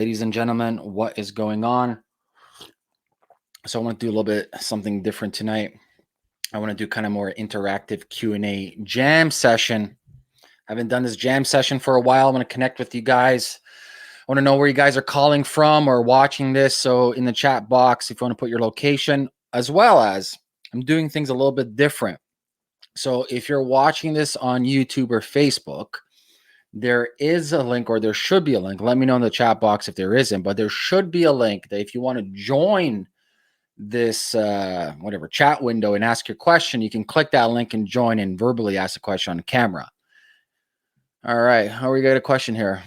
Ladies and gentlemen, what is going on? So I want to do a little bit something different tonight. I want to do kind of more interactive Q&A jam session. I haven't done this jam session for a while. I'm going to connect with you guys. I want to know where you guys are calling from or watching this. So in the chat box, if you want to put your location, as well as I'm doing things a little bit different. So if you're watching this on YouTube or Facebook, there is a link, or there should be a link. Let me know in the chat box if there isn't, but there should be a link that if you want to join this whatever chat window and ask your question, you can click that link and join and verbally ask the question on camera. All right, how we got a question here?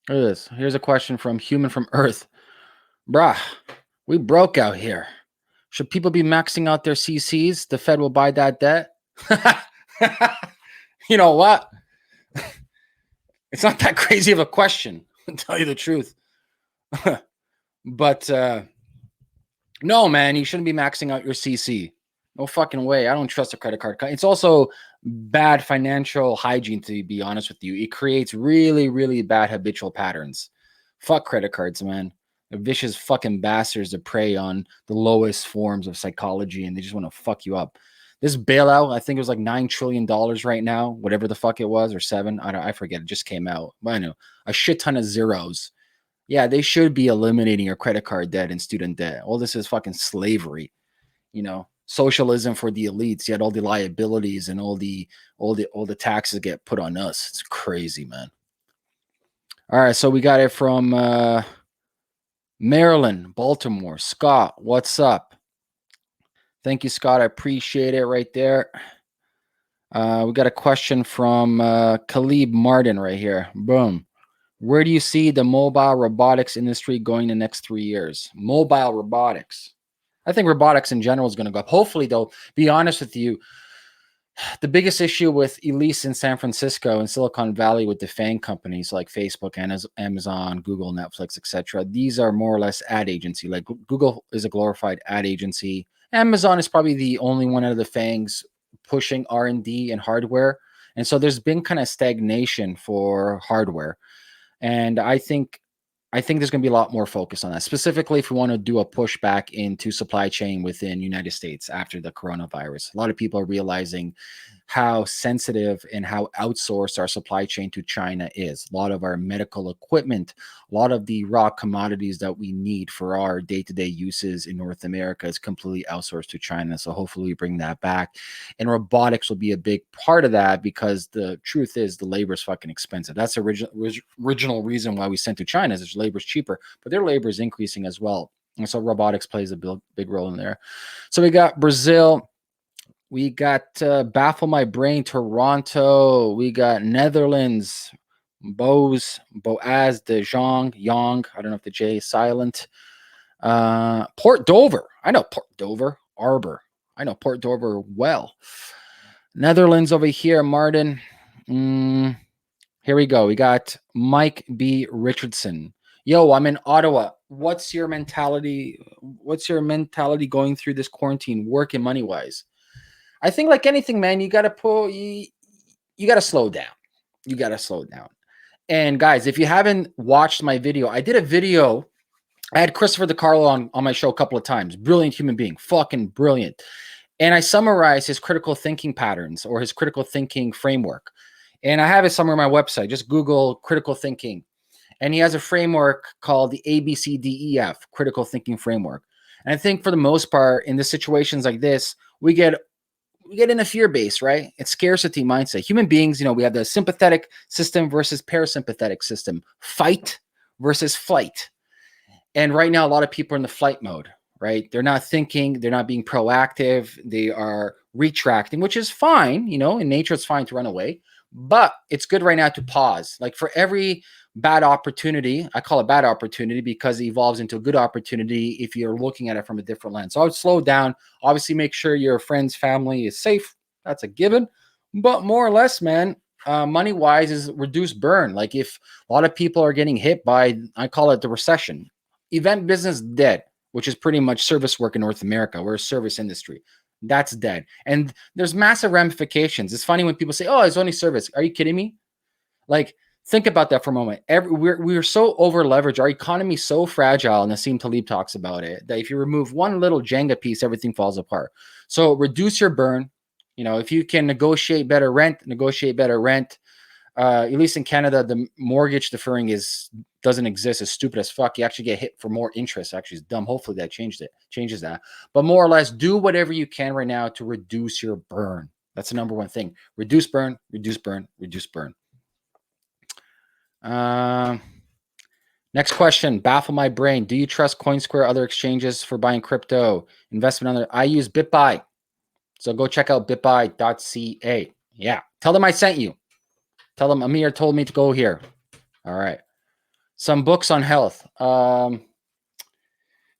Look at this. Here's a question from Human from Earth. Bruh, we broke out here. Should people be maxing out their CCs? The Fed will buy that debt. You know what? It's not that crazy of a question, to tell you the truth. But no, man, you shouldn't be maxing out your CC. No fucking way. I don't trust a credit card. It's also bad financial hygiene, to be honest with you. It creates really, really bad habitual patterns. Fuck credit cards, man. They're vicious fucking bastards that prey on the lowest forms of psychology, and they just want to fuck you up. This bailout, I think it was like $9 trillion right now, whatever the fuck it was, or seven. I forget. It just came out. But I know a shit ton of zeros. Yeah, they should be eliminating your credit card debt and student debt. All this is fucking slavery, socialism for the elites. Yet all the liabilities and all the taxes get put on us. It's crazy, man. All right, so we got it from Maryland, Baltimore. Scott, what's up? Thank you, Scott. I appreciate it right there. We got a question from Khalib Martin right here. Boom. Where do you see the mobile robotics industry going the next 3 years? Mobile robotics. I think robotics in general is going to go up. Hopefully, though, be honest with you, the biggest issue with Elise in San Francisco and Silicon Valley with the FANG companies like Facebook, Amazon, Google, Netflix, etc. These are more or less ad agency. Like Google is a glorified ad agency. Amazon is probably the only one out of the FANGs pushing R&D and hardware. And so there's been kind of stagnation for hardware. And I think there's going to be a lot more focus on that, specifically if we want to do a pushback into supply chain within United States after the coronavirus. A lot of people are realizing how sensitive and how outsourced our supply chain to China is. A lot of our medical equipment, a lot of the raw commodities that we need for our day-to-day uses in North America is completely outsourced to China. So hopefully we bring that back. And robotics will be a big part of that, because the truth is the labor is fucking expensive. That's the original reason why we sent to China, is labor is cheaper, but their labor is increasing as well. And so robotics plays a big role in there. So we got Brazil. We got Baffle My Brain, Toronto. We got Netherlands, Boaz de Jong, I don't know if the J is silent. Port Dover. I know Port Dover. Arbor. I know Port Dover well. Netherlands over here, Martin. Here we go. We got Mike B. Richardson. Yo, I'm in Ottawa. What's your mentality? What's your mentality going through this quarantine, work and money wise? I think like anything, man, you gotta slow down. You gotta slow down. And guys, if you haven't watched my video, I did a video. I had Christopher DiCarlo on my show a couple of times. Brilliant human being, fucking brilliant. And I summarized his critical thinking patterns, or his critical thinking framework. And I have it somewhere on my website. Just Google critical thinking. And he has a framework called the ABCDEF, critical thinking framework. And I think for the most part, in the situations like this, we get in a fear base, right? It's scarcity mindset. Human beings, we have the sympathetic system versus parasympathetic system, fight versus flight. And right now, a lot of people are in the flight mode, right? They're not thinking, they're not being proactive. They are retracting, which is fine. In nature, it's fine to run away, but it's good right now to pause. Like for every bad opportunity, I call it bad opportunity because it evolves into a good opportunity if you're looking at it from a different lens. So I would slow down, obviously make sure your friends, family is safe. That's a given. But more or less, man, money-wise is reduced burn. Like if a lot of people are getting hit by, I call it the recession. Event business dead, which is pretty much service work in North America. We're a service industry. That's dead. And there's massive ramifications. It's funny when people say, oh, it's only service. Are you kidding me? Like Think about that for a moment. We're so over leveraged. Our economy is so fragile, and Nassim Taleb talks about it, that if you remove one little Jenga piece, everything falls apart. So reduce your burn. If you can negotiate better rent. At least in Canada, the mortgage deferring doesn't exist. It's stupid as fuck. You actually get hit for more interest. Actually, it's dumb. Hopefully that changes that. But more or less, do whatever you can right now to reduce your burn. That's the number one thing. Reduce burn, reduce burn, reduce burn. Next question. Baffle my brain. Do you trust CoinSquare, other exchanges for buying crypto? Investment on I use BitBuy. So go check out bitbuy.ca. Yeah. Tell them I sent you. Tell them Amir told me to go here. All right. Some books on health.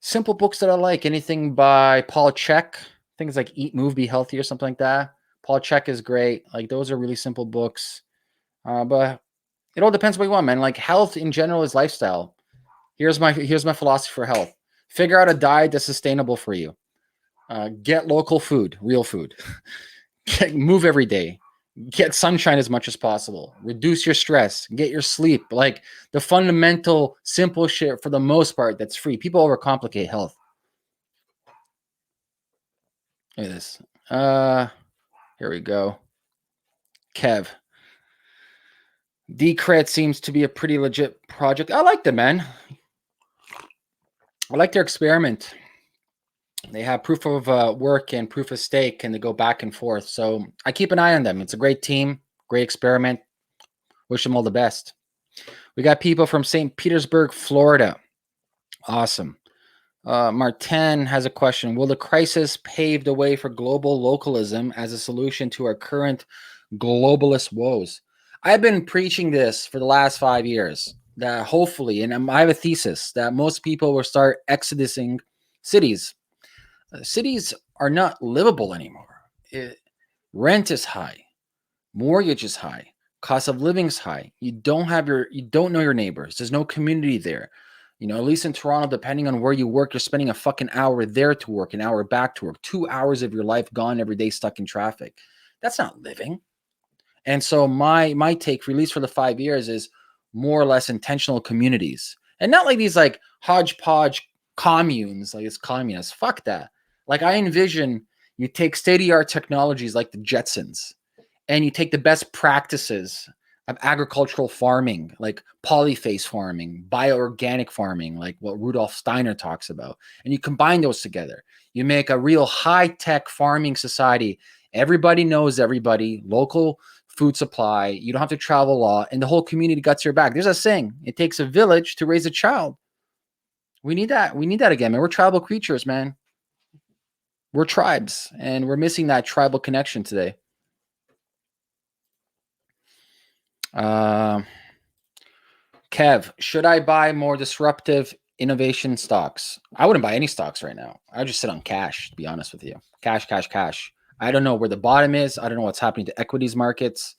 Simple books that I like. Anything by Paul Chek. Things like Eat, Move, Be Healthy or something like that. Paul Chek is great. Like those are really simple books. But it all depends what you want, man. Like health in general is lifestyle. Here's my philosophy for health. Figure out a diet that's sustainable for you. Get local food, real food. Move every day. Get sunshine as much as possible. Reduce your stress. Get your sleep. Like the fundamental, simple shit for the most part that's free. People overcomplicate health. Look at this. Here we go. Kev. Decred seems to be a pretty legit project. I like them, man. I like their experiment. They have proof of work and proof of stake, and they go back and forth. So I keep an eye on them. It's a great team, great experiment. Wish them all the best. We got people from St. Petersburg, Florida. Awesome. Martin has a question. Will the crisis pave the way for global localism as a solution to our current globalist woes? I've been preaching this for the last 5 years, that hopefully, and I have a thesis, that most people will start exodusing cities. Cities are not livable anymore. Rent is high. Mortgage is high. Cost of living is high. You don't know your neighbors. There's no community there. At least in Toronto, depending on where you work, you're spending a fucking hour there to work, an hour back to work, 2 hours of your life gone every day stuck in traffic. That's not living. And so my take, for at least for the 5 years, is more or less intentional communities. And not like these like hodgepodge communes, like it's communist. Fuck that. Like I envision you take state-of-the-art technologies like the Jetsons, and you take the best practices of agricultural farming, like polyphase farming, bioorganic farming, like what Rudolf Steiner talks about, and you combine those together. You make a real high-tech farming society. Everybody knows everybody, local food supply. You don't have to travel a lot, and the whole community got your back. There's a saying, it takes a village to raise a child. We need that. We need that again, man. We're tribal creatures, man. We're tribes, and we're missing that tribal connection today. Kev, should I buy more disruptive innovation stocks? I wouldn't buy any stocks right now. I would just sit on cash, to be honest with you. Cash. I don't know where the bottom is. I don't know what's happening to equities markets.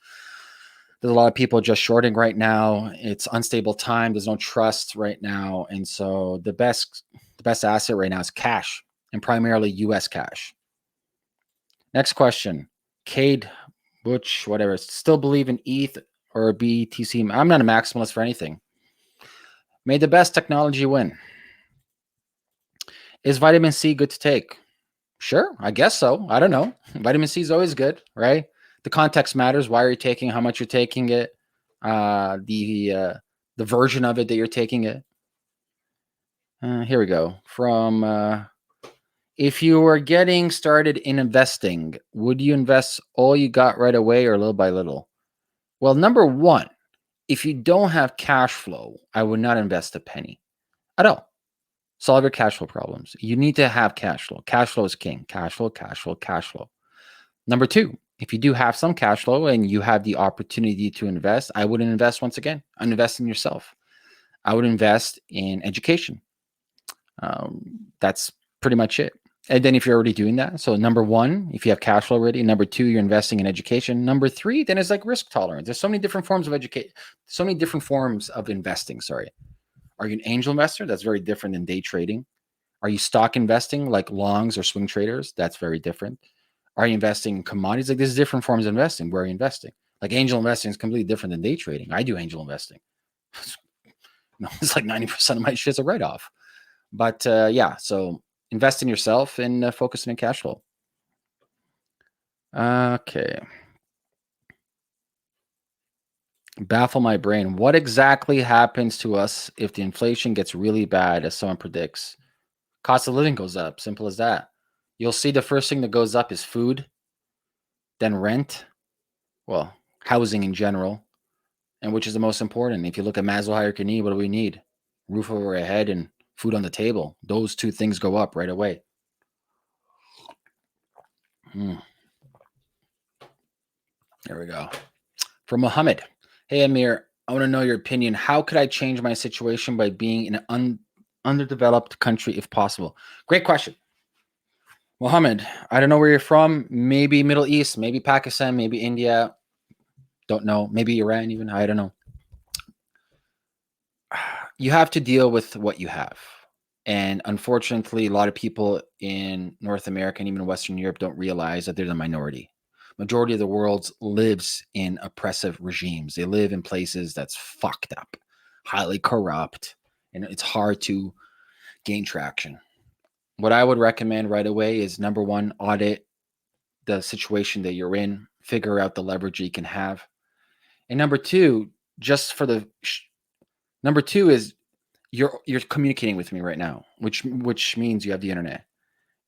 There's a lot of people just shorting right now. It's unstable time. There's no trust right now. And so the best asset right now is cash, and primarily US cash. Next question. Cade, Butch, whatever. Still believe in ETH or BTC? I'm not a maximalist for anything. May the best technology win. Is vitamin C good to take? Sure, I guess so. I don't know. Vitamin C is always good, right? The context matters. Why are you taking? How much you're taking it? The version of it that you're taking it. Here we go. From if you were getting started in investing, would you invest all you got right away or little by little? Well, number one, if you don't have cash flow, I would not invest a penny at all. Solve your cash flow problems. You need to have cash flow. Cash flow is king. Cash flow. Number two, if you do have some cash flow and you have the opportunity to invest, I wouldn't invest once again. I'd invest in yourself. I would invest in education. That's pretty much it. And then if you're already doing that, so number one, if you have cash flow already. Number two, you're investing in education. Number three, then it's like risk tolerance. There's so many different forms of education, so many different forms of investing. Sorry. Are you an angel investor? That's very different than day trading. Are you stock investing like longs or swing traders? That's very different. Are you investing in commodities? Like there's different forms of investing. Where are you investing? Like angel investing is completely different than day trading. I do angel investing. It's like 90% of my shit's a write-off. But yeah, so invest in yourself and focus on cash flow. Okay. Baffle my brain. What exactly happens to us if the inflation gets really bad, as someone predicts? Cost of living goes up. Simple as that. You'll see the first thing that goes up is food, then rent, well, housing in general, and which is the most important. If you look at Maslow hierarchy need, what do we need? Roof over our head and food on the table. Those two things go up right away. There we go. From Mohammed. Hey, Amir, I want to know your opinion. How could I change my situation by being in an underdeveloped country if possible? Great question. Mohammed, I don't know where you're from. Maybe Middle East, maybe Pakistan, maybe India. Don't know. Maybe Iran even. I don't know. You have to deal with what you have. And unfortunately, a lot of people in North America and even Western Europe don't realize that they're the minority. Majority of the world lives in oppressive regimes. They live in places that's fucked up, highly corrupt, and it's hard to gain traction. What I would recommend right away is number one, audit the situation that you're in, figure out the leverage you can have. And number two, just for the number two is you're communicating with me right now, which means you have the internet.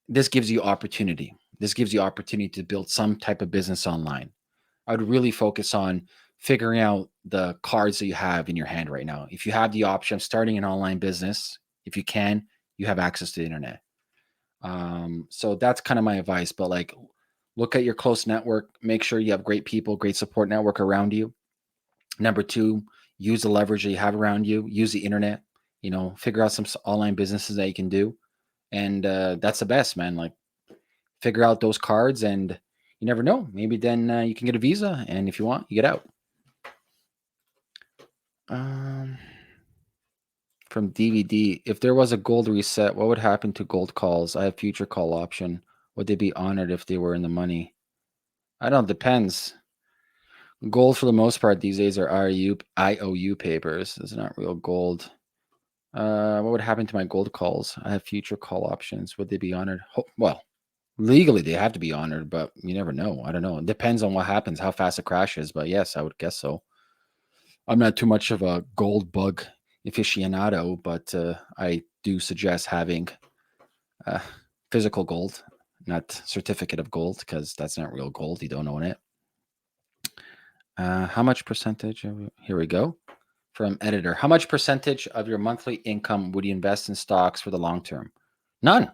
This gives you opportunity. This gives you opportunity to build some type of business online. I would really focus on figuring out the cards that you have in your hand right now. If you have the option of starting an online business, if you can, you have access to the internet. So that's kind of my advice. But like, look at your close network. Make sure you have great people, great support network around you. Number two, use the leverage that you have around you. Use the internet. Figure out some online businesses that you can do, and that's the best, man. Like, figure out those cards, and you never know. Maybe then you can get a visa, and if you want, you get out. From DVD, if there was a gold reset, what would happen to gold calls? I have future call option. Would they be honored if they were in the money? I don't know. Depends. Gold for the most part these days are IOU papers. It's not real gold. What would happen to my gold calls? I have future call options. Would they be honored? Well, legally they have to be honored, but you never know. I don't know. It depends on what happens, how fast it crashes. But yes, I would guess so. I'm not too much of a gold bug aficionado, but I do suggest having physical gold, not certificate of gold, because that's not real gold. You don't own it. How much percentage? Here we go. From editor. How much percentage of your monthly income would you invest in stocks for the long term? None.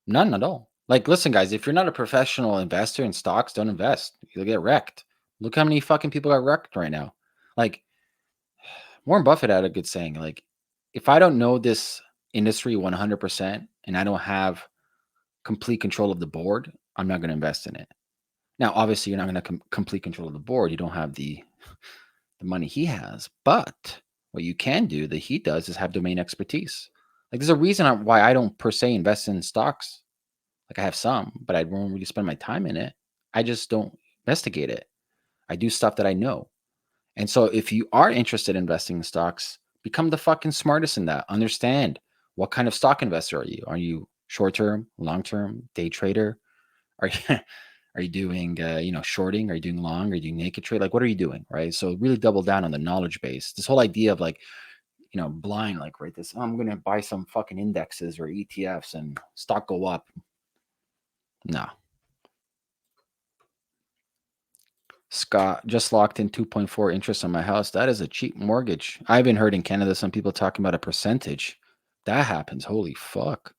None at all. Like, listen, guys, if you're not a professional investor in stocks, don't invest. You'll get wrecked. Look how many fucking people got wrecked right now. Like, Warren Buffett had a good saying, like, if I don't know this industry 100% and I don't have complete control of the board, I'm not going to invest in it. Now, obviously, you're not going to complete control of the board. You don't have the money he has. But what you can do that he does is have domain expertise. Like, there's a reason why I don't per se invest in stocks. Like, I have some, but I won't really spend my time in it. I just don't investigate it. I do stuff that I know. And so if you are interested in investing in stocks, become the fucking smartest in that. Understand what kind of stock investor are you? Are you short-term, long-term, day trader? Are you are you doing shorting? Are you doing long? Are you doing naked trade? Like, what are you doing? Right. So really double down on the knowledge base. This whole idea of like, blind, like, right, this, I'm gonna buy some fucking indexes or ETFs and stock go up. No. Scott just locked in 2.4 interest on my house. That is a cheap mortgage. I've been heard in Canada some people talking about a percentage. That happens. Holy fuck.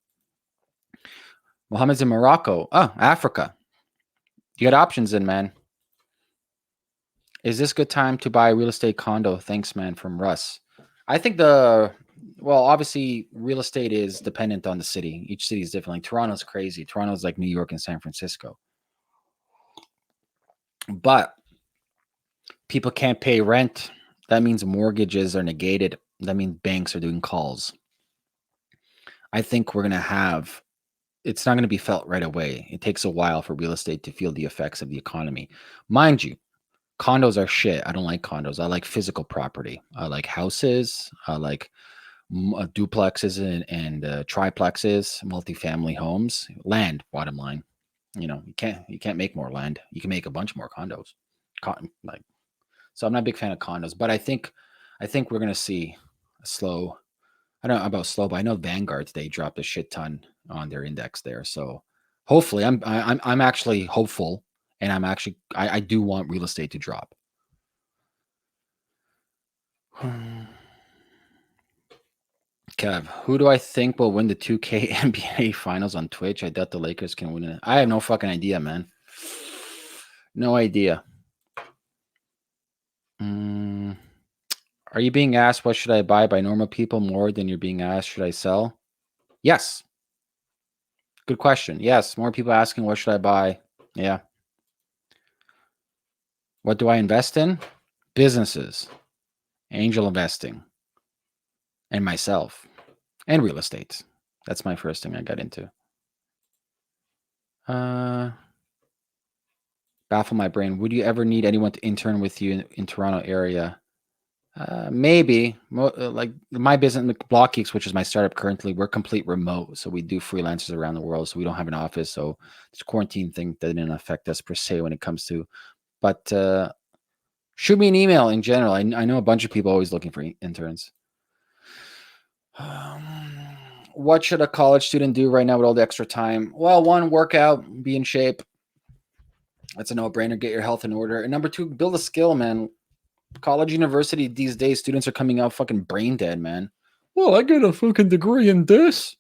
Mohammed's in Morocco. Oh, Africa. You got options in, man. Is this good time to buy a real estate condo? Thanks, man, from Russ. I think obviously real estate is dependent on the city. Each city is different. Like Toronto's crazy. Toronto's like New York and San Francisco. But people can't pay rent. That means mortgages are negated. That means banks are doing calls. I think we're going to have, it's not going to be felt right away. It takes a while for real estate to feel the effects of the economy. Mind you, Condos are shit. I don't like condos. I like physical property. I like houses. I like duplexes and triplexes, multifamily homes, land. Bottom line, you can't make more land. You can make a bunch more condos. Like, so I'm not a big fan of condos, but I think we're gonna see a slow. I don't know about slow, but I know Vanguard they dropped a shit ton on their index there. So hopefully, I'm actually hopeful, and I do want real estate to drop. Kev, who do I think will win the 2K NBA Finals on Twitch? I doubt the Lakers can win it. I have no fucking idea, man. No idea. Are you being asked what should I buy by normal people more than you're being asked should I sell? Yes. Good question. Yes, more people asking what should I buy. Yeah. What do I invest in? Businesses, angel investing, and myself, and real estate. That's my first thing I got into. Baffle my brain. Would you ever need anyone to intern with you in Toronto area? Maybe. Like my business, Block Geeks, which is my startup currently, we're complete remote. So we do freelancers around the world. So we don't have an office. So this quarantine thing didn't affect us per se when it comes to, but shoot me an email in general. I know a bunch of people always looking for interns. What should a college student do right now with all the extra time? Well, one, work out, be in shape. That's a no-brainer. Get your health in order. And number two, build a skill, man. College, university these days, students are coming out fucking brain dead, man. Well, I get a fucking degree in this.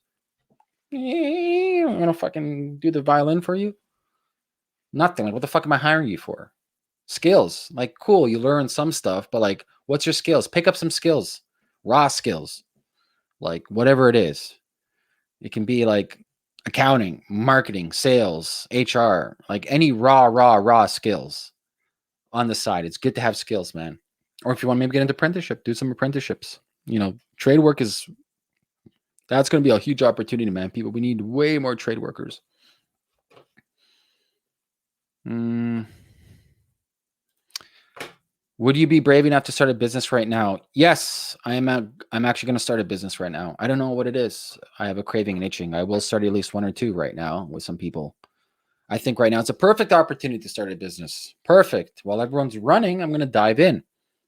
I'm gonna fucking do the violin for you. Nothing. Like, what the fuck am I hiring you for? Skills. Like, cool, you learn some stuff, but like, what's your skills? Pick up some skills, raw skills, like whatever it is. It can be like accounting, marketing, sales, HR, like any raw skills on the side. It's good to have skills, man. Or if you want to maybe get into apprenticeship, do some apprenticeships. Trade work that's going to be a huge opportunity, man. People, we need way more trade workers. Would you be brave enough to start a business right now? Yes, I'm actually going to start a business right now. I don't know what it is. I have a craving and itching. I will start at least one or two right now with some people. I think right now it's a perfect opportunity to start a business. Perfect. While everyone's running, I'm going to dive in.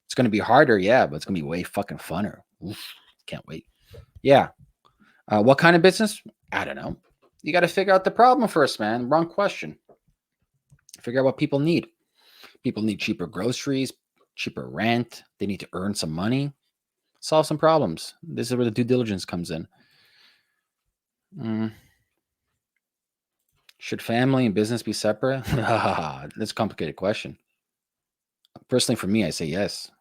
It's going to be harder, yeah, but it's going to be way fucking funner. Oof, can't wait. Yeah. What kind of business? I don't know. You got to figure out the problem first, man. Wrong question. Figure out what people need. People need cheaper groceries, cheaper rent. They need to earn some money. Solve some problems. This is where the due diligence comes in. Should family and business be separate? That's a complicated question. Personally, for me, I say yes.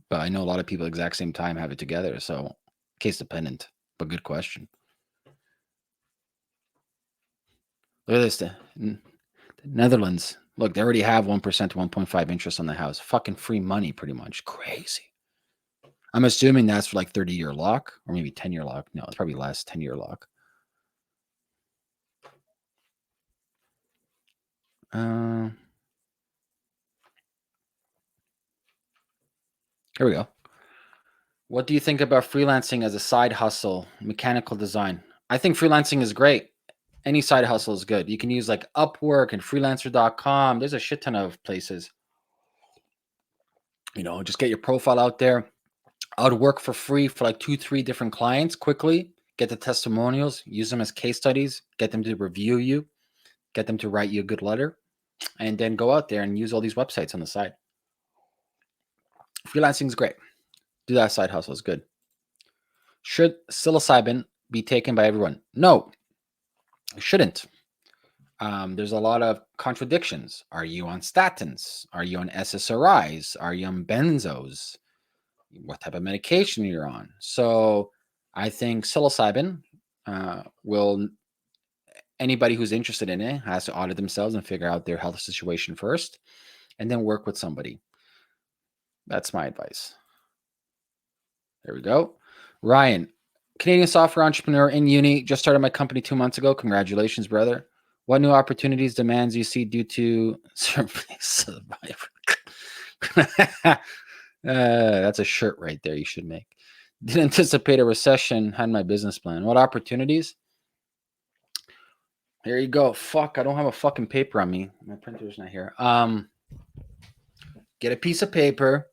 But I know a lot of people at the exact same time have it together. So case dependent, but good question. Look at this. The Netherlands. Look, they already have 1% to 1.5 interest on the house. Fucking free money, pretty much. Crazy. I'm assuming that's for like 30-year lock or maybe 10-year lock. No, it's probably less, 10-year lock. Here we go. What do you think about freelancing as a side hustle, mechanical design? I think freelancing is great. Any side hustle is good. You can use like Upwork and freelancer.com. There's a shit ton of places. Just get your profile out there. I would work for free for like 2-3 different clients quickly. Get the testimonials, use them as case studies, get them to review you, get them to write you a good letter, and then go out there and use all these websites on the side. Freelancing is great. Do that side hustle is good. Should psilocybin be taken by everyone? No, it shouldn't. There's a lot of contradictions. Are you on statins? Are you on SSRIs? Are you on benzos? What type of medication you're on? So I think psilocybin will, anybody who's interested in it has to audit themselves and figure out their health situation first, and then work with somebody. That's my advice. There we go. Ryan, Canadian software entrepreneur in uni, just started my company 2 months ago. Congratulations, brother. What new opportunities, demands you see due to survivor? That's a shirt right there you should make. Didn't anticipate a recession, had my business plan. What opportunities? Here you go. Fuck, I don't have a fucking paper on me. My printer's not here. Get a piece of paper.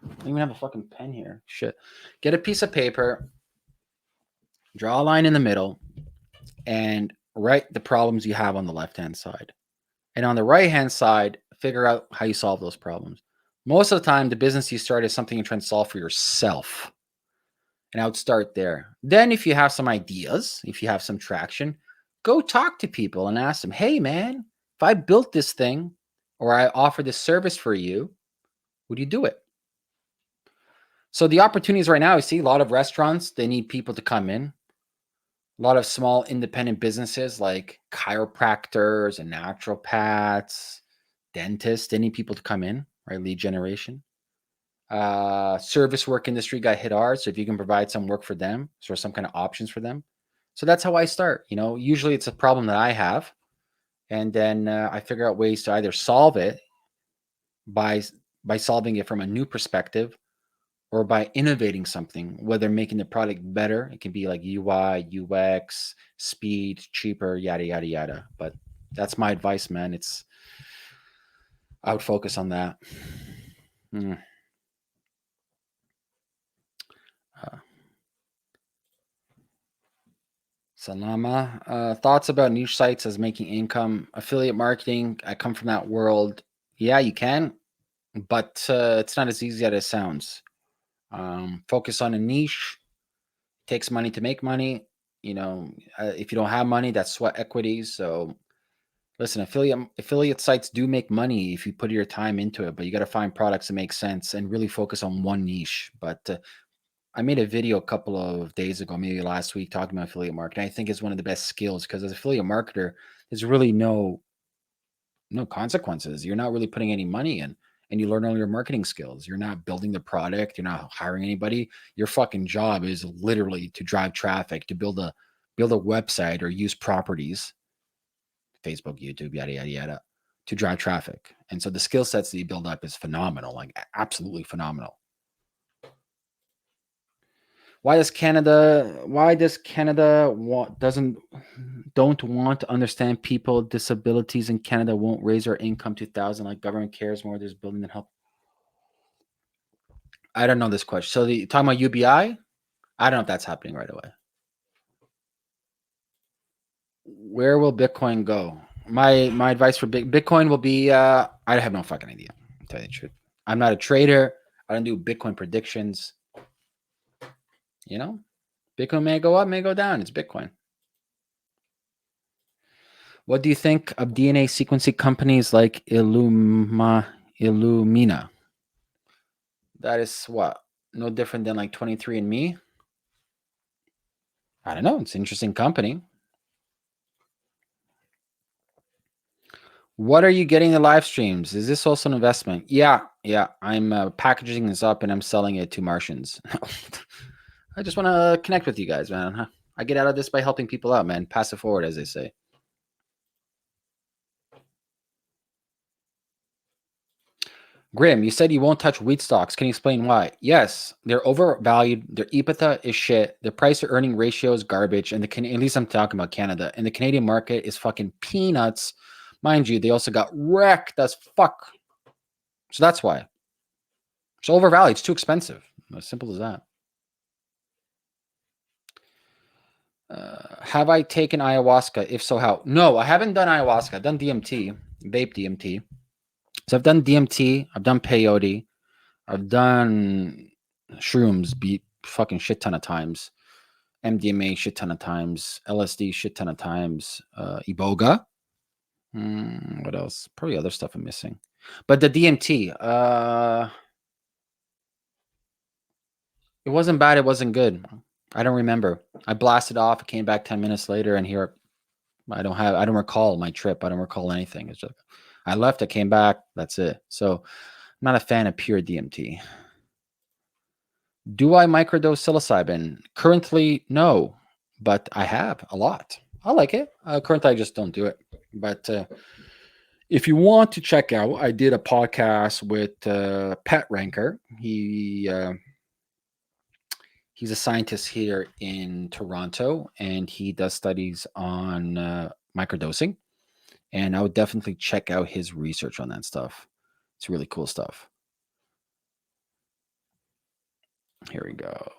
I don't even have a fucking pen here. Shit. Get a piece of paper, draw a line in the middle, and write the problems you have on the left-hand side. And on the right-hand side, figure out how you solve those problems. Most of the time, the business you start is something you're trying to solve for yourself. And I would start there. Then if you have some ideas, if you have some traction, go talk to people and ask them, hey, man, if I built this thing or I offer this service for you, would you do it? So the opportunities right now, I see a lot of restaurants, they need people to come in. A lot of small independent businesses like chiropractors and naturopaths, dentists, they need people to come in, right? Lead generation. Service work industry got hit hard. So if you can provide some work for them, so some kind of options for them. So that's how I start. You know, usually it's a problem that I have. And then I figure out ways to either solve it by solving it from a new perspective or by innovating something, whether making the product better. It can be like UI, UX, speed, cheaper, yada, yada, yada. But that's my advice, man. I would focus on that. Salama. Thoughts about niche sites as making income, affiliate marketing. I come from that world. Yeah, you can, but it's not as easy as it sounds. Focus on a niche. Takes money to make money. You know, if you don't have money, that's sweat equity. So listen, affiliate sites do make money if you put your time into it, but you got to find products that make sense and really focus on one niche. But I made a video a couple of days ago, maybe last week, talking about affiliate marketing. I think it's one of the best skills because as an affiliate marketer, there's really no consequences. You're not really putting any money in, and you learn all your marketing skills. You're not building the product. You're not hiring anybody. Your fucking job is literally to drive traffic, to build a website or use properties, Facebook, YouTube, yada, yada, yada, to drive traffic. And so the skill sets that you build up is phenomenal, like absolutely phenomenal. Why does Canada don't want to understand people with disabilities in Canada won't raise our income to 1,000 like government cares more? There's building and help. I don't know this question. So talking about UBI, I don't know if that's happening right away. Where will Bitcoin go? My advice for Bitcoin will be I have no fucking idea, to tell you the truth. I'm not a trader. I don't do Bitcoin predictions. You know, Bitcoin may go up, may go down. It's Bitcoin. What do you think of DNA sequencing companies like Illumina? That is what? No different than like 23andMe? I don't know. It's an interesting company. What are you getting the live streams? Is this also an investment? Yeah. I'm packaging this up and I'm selling it to Martians. I just want to connect with you guys, man. I get out of this by helping people out, man. Pass it forward, as they say. Grim, you said you won't touch wheat stocks. Can you explain why? Yes, they're overvalued. Their EBITDA is shit. Their price to earning ratio is garbage. And at least I'm talking about Canada. And the Canadian market is fucking peanuts. Mind you, they also got wrecked as fuck. So that's why. It's overvalued. It's too expensive. As simple as that. Have I taken ayahuasca? If so, how? No, I haven't done ayahuasca. I've done DMT, vape DMT. So I've done DMT. I've done peyote. I've done shrooms, fucking shit ton of times. MDMA shit ton of times. LSD shit ton of times. Iboga. What else? Probably other stuff I'm missing. But the DMT, it wasn't bad. It wasn't good. I don't remember. I blasted off. I came back 10 minutes later, and here I don't recall my trip. I don't recall anything. It's just I left. I came back. That's it. So I'm not a fan of pure DMT. Do I microdose psilocybin? Currently, no, but I have a lot. I like it. Currently, I just don't do it. But If you want to check out, I did a podcast with Pat Ranker. He's a scientist here in Toronto, and he does studies on microdosing. And I would definitely check out his research on that stuff. It's really cool stuff. Here we go.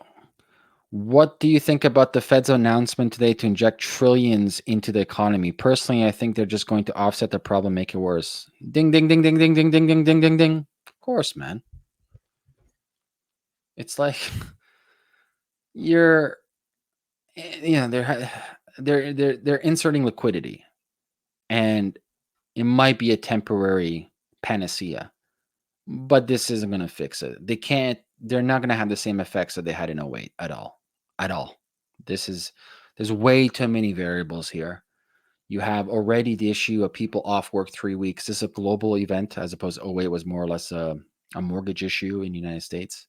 What do you think about the Fed's announcement today to inject trillions into the economy? Personally, I think they're just going to offset the problem, make it worse. Ding, ding, ding, ding, ding, ding, ding, ding, ding, ding, ding. Of course, man. It's like you're, they're inserting liquidity, and it might be a temporary panacea, but this isn't going to fix it. They're not going to have the same effects that they had in '08 at all. At all. There's way too many variables here. You have already the issue of people off work 3 weeks. This is a global event as opposed to '08 was more or less a mortgage issue in the United States.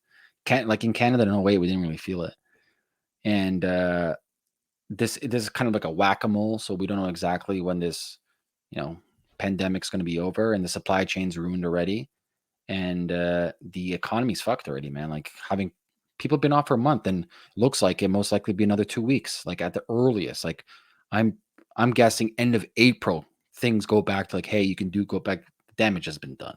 Like in Canada in '08, we didn't really feel it. And this is kind of like a whack-a-mole, so we don't know exactly when this, pandemic's going to be over, and the supply chain's ruined already, and the economy's fucked already, man. Like having people been off for a month, and looks like it most likely be another 2 weeks, like at the earliest. Like I'm I'm guessing end of April things go back to like, hey, you can go back. Damage has been done.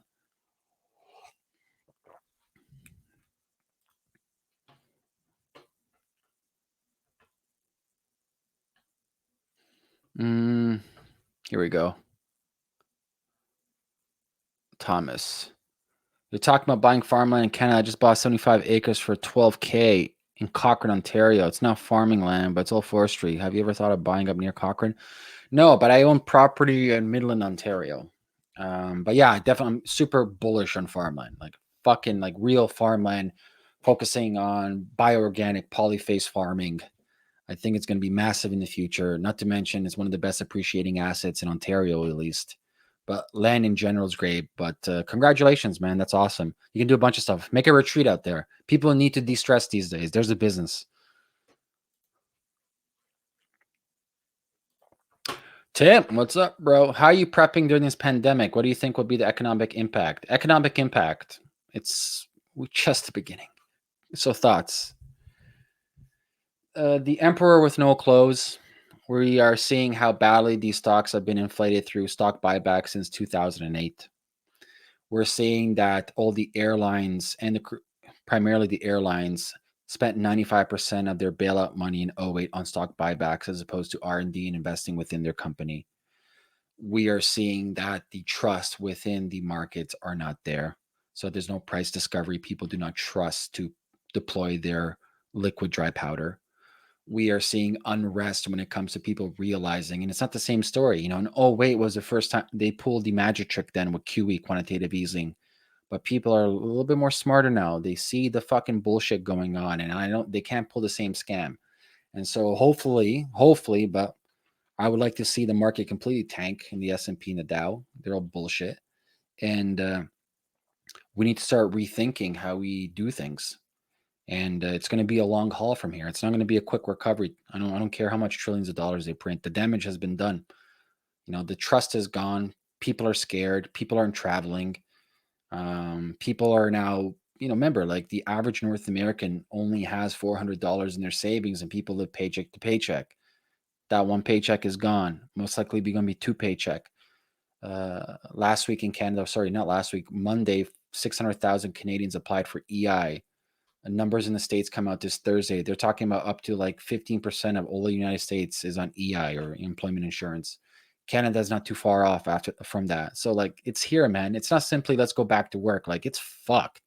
Mm, here we go. Thomas. You're talking about buying farmland in Canada. I just bought 75 acres for $12K in Cochrane, Ontario. It's not farming land, but it's all forestry. Have you ever thought of buying up near Cochrane? No, but I own property in Midland, Ontario. But yeah, definitely, I'm super bullish on farmland, like fucking like real farmland, focusing on bioorganic polyphase farming. I think it's going to be massive in the future. Not to mention, it's one of the best appreciating assets in Ontario, at least. But land in general is great. But congratulations, man. That's awesome. You can do a bunch of stuff. Make a retreat out there. People need to de-stress these days. There's a business. Tim, what's up, bro? How are you prepping during this pandemic? What do you think will be the economic impact? Economic impact. We're just the beginning. So thoughts. The emperor with no clothes. We are seeing how badly these stocks have been inflated through stock buyback since 2008. We're seeing that all the airlines and primarily the airlines spent 95% of their bailout money in '08 on stock buybacks as opposed to R&D and investing within their company. We are seeing that the trust within the markets are not there. So there's no price discovery. People do not trust to deploy their liquid dry powder. We are seeing unrest when it comes to people realizing, and it's not the same story. And '08 was the first time they pulled the magic trick then with QE, quantitative easing. But people are a little bit more smarter now. They see the fucking bullshit going on, and they can't pull the same scam. And so hopefully, but I would like to see the market completely tank in the S&P and the Dow. They're all bullshit. And we need to start rethinking how we do things. And it's going to be a long haul from here. It's not going to be a quick recovery. I don't care how much trillions of dollars they print. The damage has been done. The trust is gone. People are scared. People aren't traveling. People are now, remember, like the average North American only has $400 in their savings, and people live paycheck to paycheck. That one paycheck is gone. Most likely going to be two paycheck. Last week in Canada, sorry, not last week, Monday, 600,000 Canadians applied for EI. Numbers in the States come out this Thursday. They're talking about up to like 15% of all the United States is on EI or employment insurance. Canada's not too far off from that. So like it's here, man. It's not simply let's go back to work. Like it's fucked.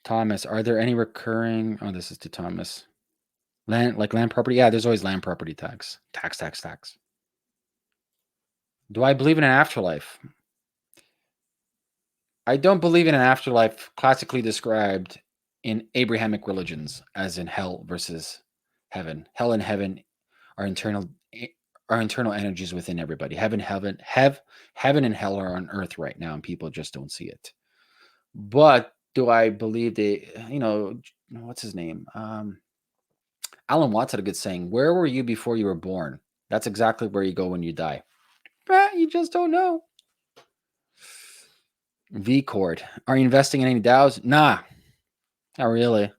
Thomas, are there any recurring? Oh, this is to Thomas. Land property? Yeah, there's always land property tax. Tax. Do I believe in an afterlife? I don't believe in an afterlife classically described in Abrahamic religions, as in hell versus heaven. Hell and heaven are internal energies within everybody. Heaven and hell are on earth right now, and people just don't see it. But do I believe they, what's his name? Alan Watts had a good saying, where were you before you were born? That's exactly where you go when you die. But you just don't know. V Chord. Are you investing in any DAOs? Nah, not really.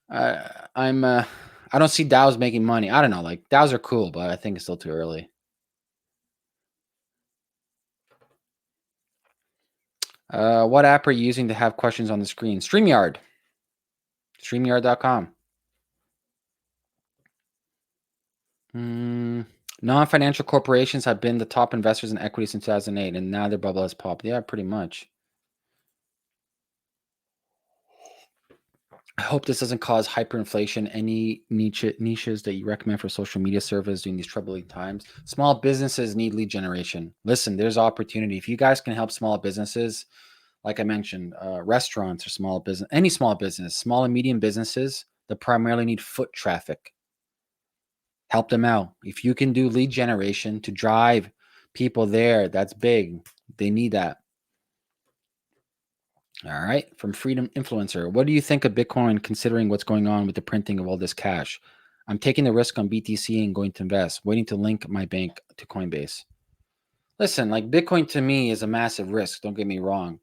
I don't see DAOs making money. I don't know. Like DAOs are cool, but I think it's still too early. What app are you using to have questions on the screen? StreamYard. StreamYard.com. Non-financial corporations have been the top investors in equity since 2008, and now their bubble has popped. Yeah, pretty much. I hope this doesn't cause hyperinflation. Any niches that you recommend for social media service during these troubling times? Small businesses need lead generation. Listen, there's opportunity. If you guys can help small businesses, like I mentioned, restaurants or small business, any small business, small and medium businesses that primarily need foot traffic, help them out. If you can do lead generation to drive people there, that's big. They need that. All right. From Freedom Influencer. What do you think of Bitcoin considering what's going on with the printing of all this cash? I'm taking the risk on BTC and going to invest, waiting to link my bank to Coinbase. Listen, like Bitcoin to me is a massive risk. Don't get me wrong.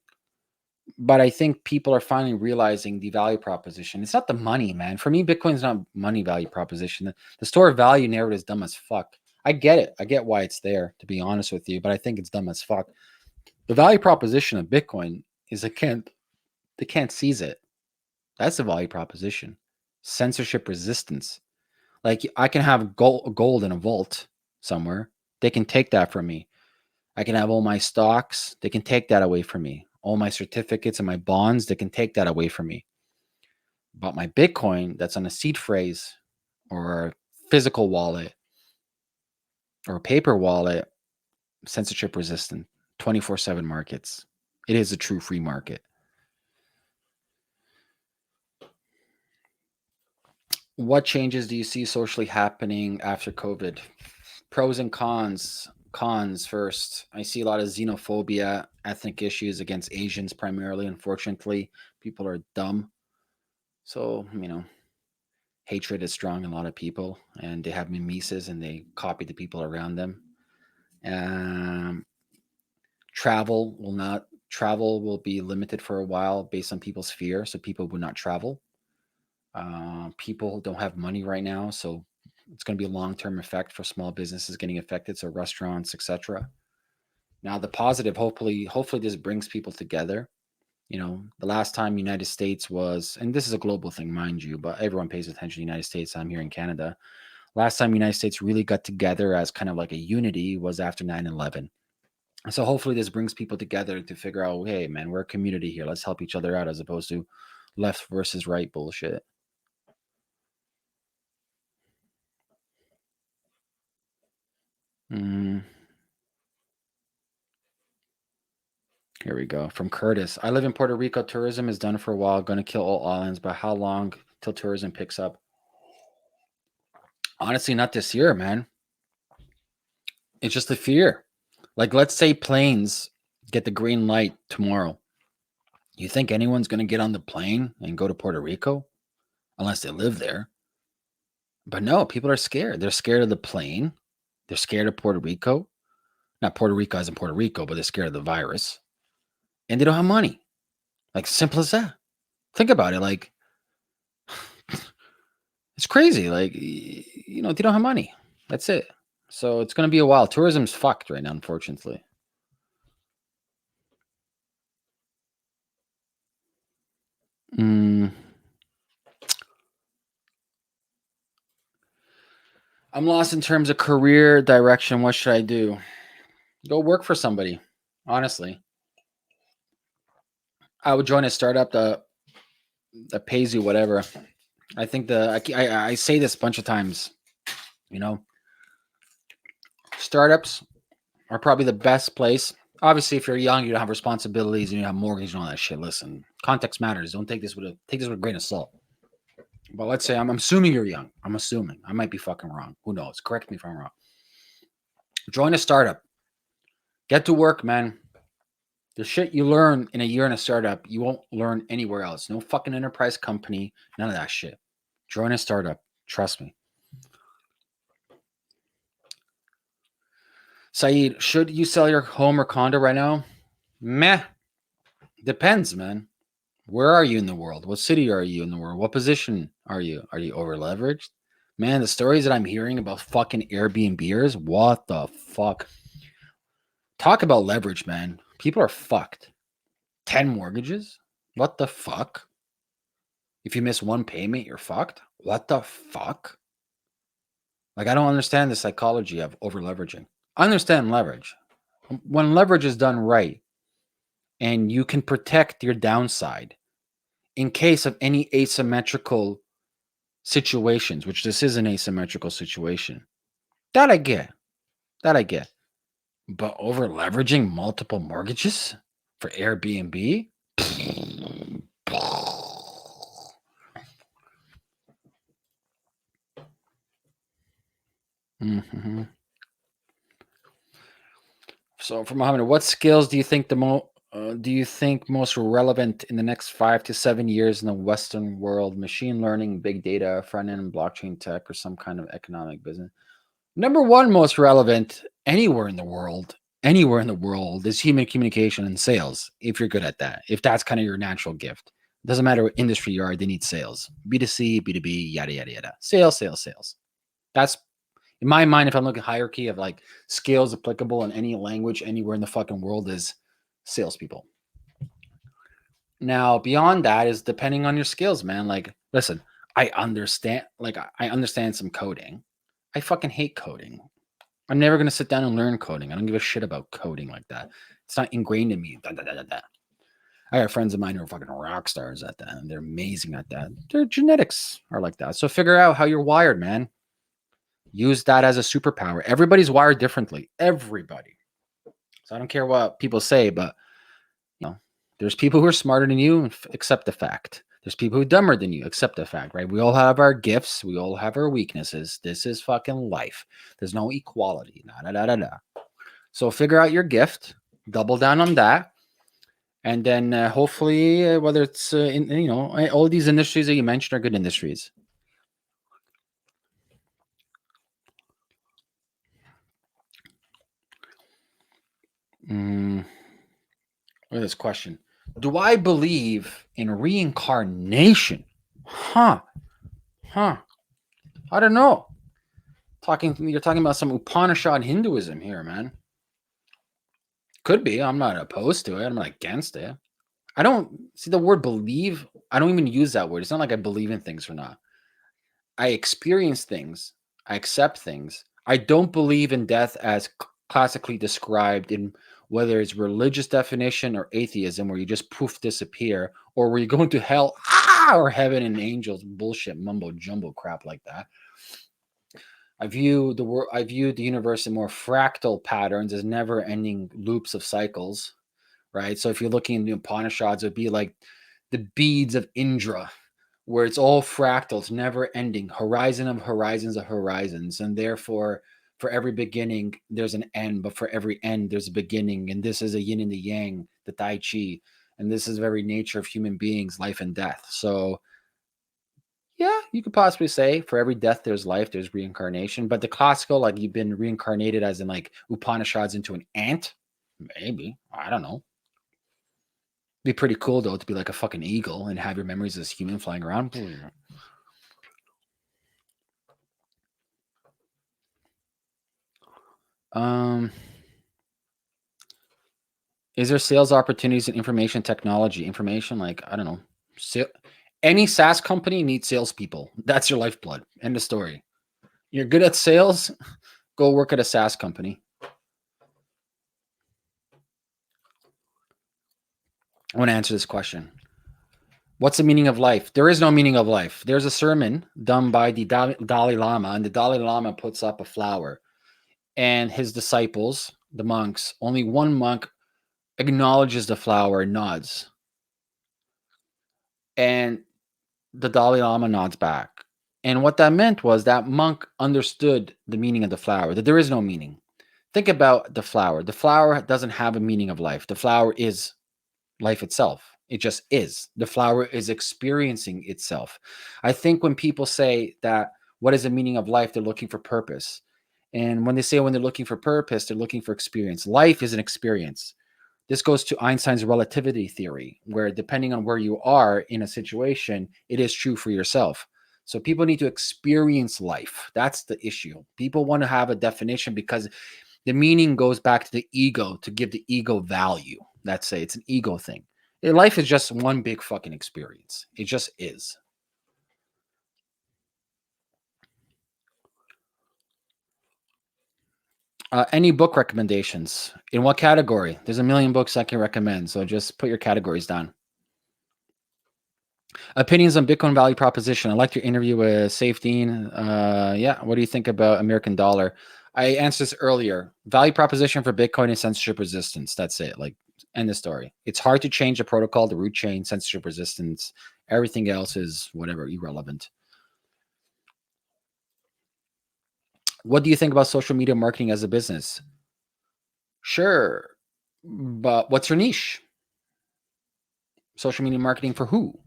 But I think people are finally realizing the value proposition. It's not the money, man. For me, Bitcoin's not money value proposition. The store of value narrative is dumb as fuck. I get it. I get why it's there, to be honest with you, but I think it's dumb as fuck. The value proposition of Bitcoin is they can't seize it. That's the value proposition. Censorship resistance. Like I can have gold in a vault somewhere. They can take that from me. I can have all my stocks. They can take that away from me. All my certificates and my bonds, they can take that away from me. But my Bitcoin that's on a seed phrase or a physical wallet or a paper wallet, censorship resistant, 24/7 markets. It is a true free market. What changes do you see socially happening after COVID? Pros and cons. Cons first. I see a lot of xenophobia, ethnic issues against Asians primarily. Unfortunately, people are dumb. So, hatred is strong in a lot of people, and they have mimesis and they copy the people around them. Um, travel will be limited for a while based on people's fear, so people will not travel. People don't have money right now, so it's going to be a long-term effect for small businesses getting affected, so restaurants, etc. Now, the positive, hopefully, this brings people together. The last time United States was, and this is a global thing, mind you, but everyone pays attention to the United States. I'm here in Canada. Last time United States really got together as kind of like a unity was after 9/11. So hopefully this brings people together to figure out, hey, man, we're a community here. Let's help each other out as opposed to left versus right bullshit. Here we go. From Curtis. I live in Puerto Rico. Tourism is done for a while. Going to kill all islands, but how long till tourism picks up? Honestly, not this year, man. It's just a fear. Like, let's say planes get the green light tomorrow. You think anyone's going to get on the plane and go to Puerto Rico? Unless they live there. But no, people are scared. They're scared of the plane. They're scared of Puerto Rico. Not Puerto Rico as in Puerto Rico, but they're scared of the virus. And they don't have money. Like, simple as that. Think about it. Like, it's crazy. Like, they don't have money. That's it. So it's going to be a while. Tourism's fucked right now, unfortunately. I'm lost in terms of career direction. What should I do? Go work for somebody. Honestly, I would join a startup that pays you whatever. I think I say this a bunch of times. Startups are probably the best place. Obviously, if you're young, you don't have responsibilities and you have mortgage and all that shit. Listen, context matters. Don't take this with a grain of salt. But let's say I'm assuming you're young. I'm assuming. I might be fucking wrong. Who knows? Correct me if I'm wrong. Join a startup. Get to work, man. The shit you learn in a year in a startup, you won't learn anywhere else. No fucking enterprise company, none of that shit. Join a startup. Trust me. Saeed, should you sell your home or condo right now? Meh. Depends, man. Where are you in the world? What city are you in the world? What position are you? Are you over leveraged? Man, the stories that I'm hearing about fucking Airbnbers, what the fuck? Talk about leverage, man. People are fucked. 10 mortgages? What the fuck? If you miss one payment, you're fucked? What the fuck? Like, I don't understand the psychology of over leveraging. I understand leverage. When leverage is done right and you can protect your downside in case of any asymmetrical situations, which this is an asymmetrical situation, that I get. That I get. But over leveraging multiple mortgages for Airbnb? Mm-hmm. So, for Mohammed, what skills do you think most relevant in the next 5 to 7 years in the Western world? Machine learning, big data, front end, blockchain tech, or some kind of economic business? Number one most relevant anywhere in the world is human communication and sales. If you're good at that, if that's kind of your natural gift, doesn't matter what industry you are, they need sales. B2C, B2B, yada yada yada. Sales, sales, sales. That's in my mind. If I'm looking at hierarchy of like skills applicable in any language anywhere in the fucking world, is salespeople. Now beyond that is depending on your skills, man. Like, listen, I understand some coding. I fucking hate coding. I'm never gonna sit down and learn coding. I don't give a shit about coding like that. It's not ingrained in me. Da, da, da, da, da. I have friends of mine who are fucking rock stars at that, and they're amazing at that. Their genetics are like that. So figure out how you're wired, man. Use that as a superpower. Everybody's wired differently. Everybody. So I don't care what people say, but there's people who are smarter than you. Accept the fact. There's people who are dumber than you. Accept the fact, right? We all have our gifts. We all have our weaknesses. This is fucking life. There's no equality. Da, da, da, da, da. So figure out your gift, double down on that, and then hopefully, whether it's all these industries that you mentioned are good industries. Look at this question. Do I believe in reincarnation? Huh. I don't know. You're talking about some Upanishad Hinduism here, man. Could be. I'm not opposed to it. I'm not against it. I don't see the word believe. I don't even use that word. It's not like I believe in things or not. I experience things. I accept things. I don't believe in death as classically described in whether it's religious definition or atheism, where you just poof disappear, or where you go into hell or heaven and angels, bullshit, mumbo jumbo crap like that. I view the universe in more fractal patterns as never-ending loops of cycles, right? So if you're looking in the Upanishads, it'd be like the beads of Indra, where it's all fractal, it's never ending, horizon of horizons of horizons. And therefore, for every beginning, there's an end, but for every end, there's a beginning. And this is a yin and the yang, the Tai Chi. And this is the very nature of human beings, life and death. So, yeah, you could possibly say for every death, there's life, there's reincarnation. But the classical, like you've been reincarnated as in like Upanishads into an ant, maybe. I don't know. Be pretty cool though to be like a fucking eagle and have your memories as human flying around. Is there sales opportunities in information technology? Information, like I don't know, any SaaS company needs salespeople. That's your lifeblood. End of story. You're good at sales, go work at a SaaS company. I want to answer this question. What's the meaning of life? There is no meaning of life. There's a sermon done by the Dalai Lama, and the Dalai Lama puts up a flower. And his disciples, the monks, only one monk acknowledges the flower and nods. And the Dalai Lama nods back. And what that meant was that monk understood the meaning of the flower, that there is no meaning. Think about the flower. The flower doesn't have a meaning of life. The flower is life itself. It just is. The flower is experiencing itself. I think when people say that, what is the meaning of life? They're looking for purpose. And when they say when they're looking for purpose, they're looking for experience. Life is an experience. This goes to Einstein's relativity theory, where depending on where you are in a situation, it is true for yourself. So people need to experience life. That's the issue. People want to have a definition because the meaning goes back to the ego, to give the ego value. That's it. It's an ego thing. Life is just one big fucking experience. It just is. Any book recommendations? In what category? There's a million books I can recommend. So just put your categories down. Opinions on Bitcoin value proposition. I liked your interview with Safedine. Yeah, what do you think about American dollar? I answered this earlier. Value proposition for Bitcoin is censorship resistance. That's it. Like, end the story. It's hard to change the protocol, the root chain, censorship resistance. Everything else is whatever, irrelevant. What do you think about social media marketing as a business? Sure, but what's your niche? Social media marketing for who?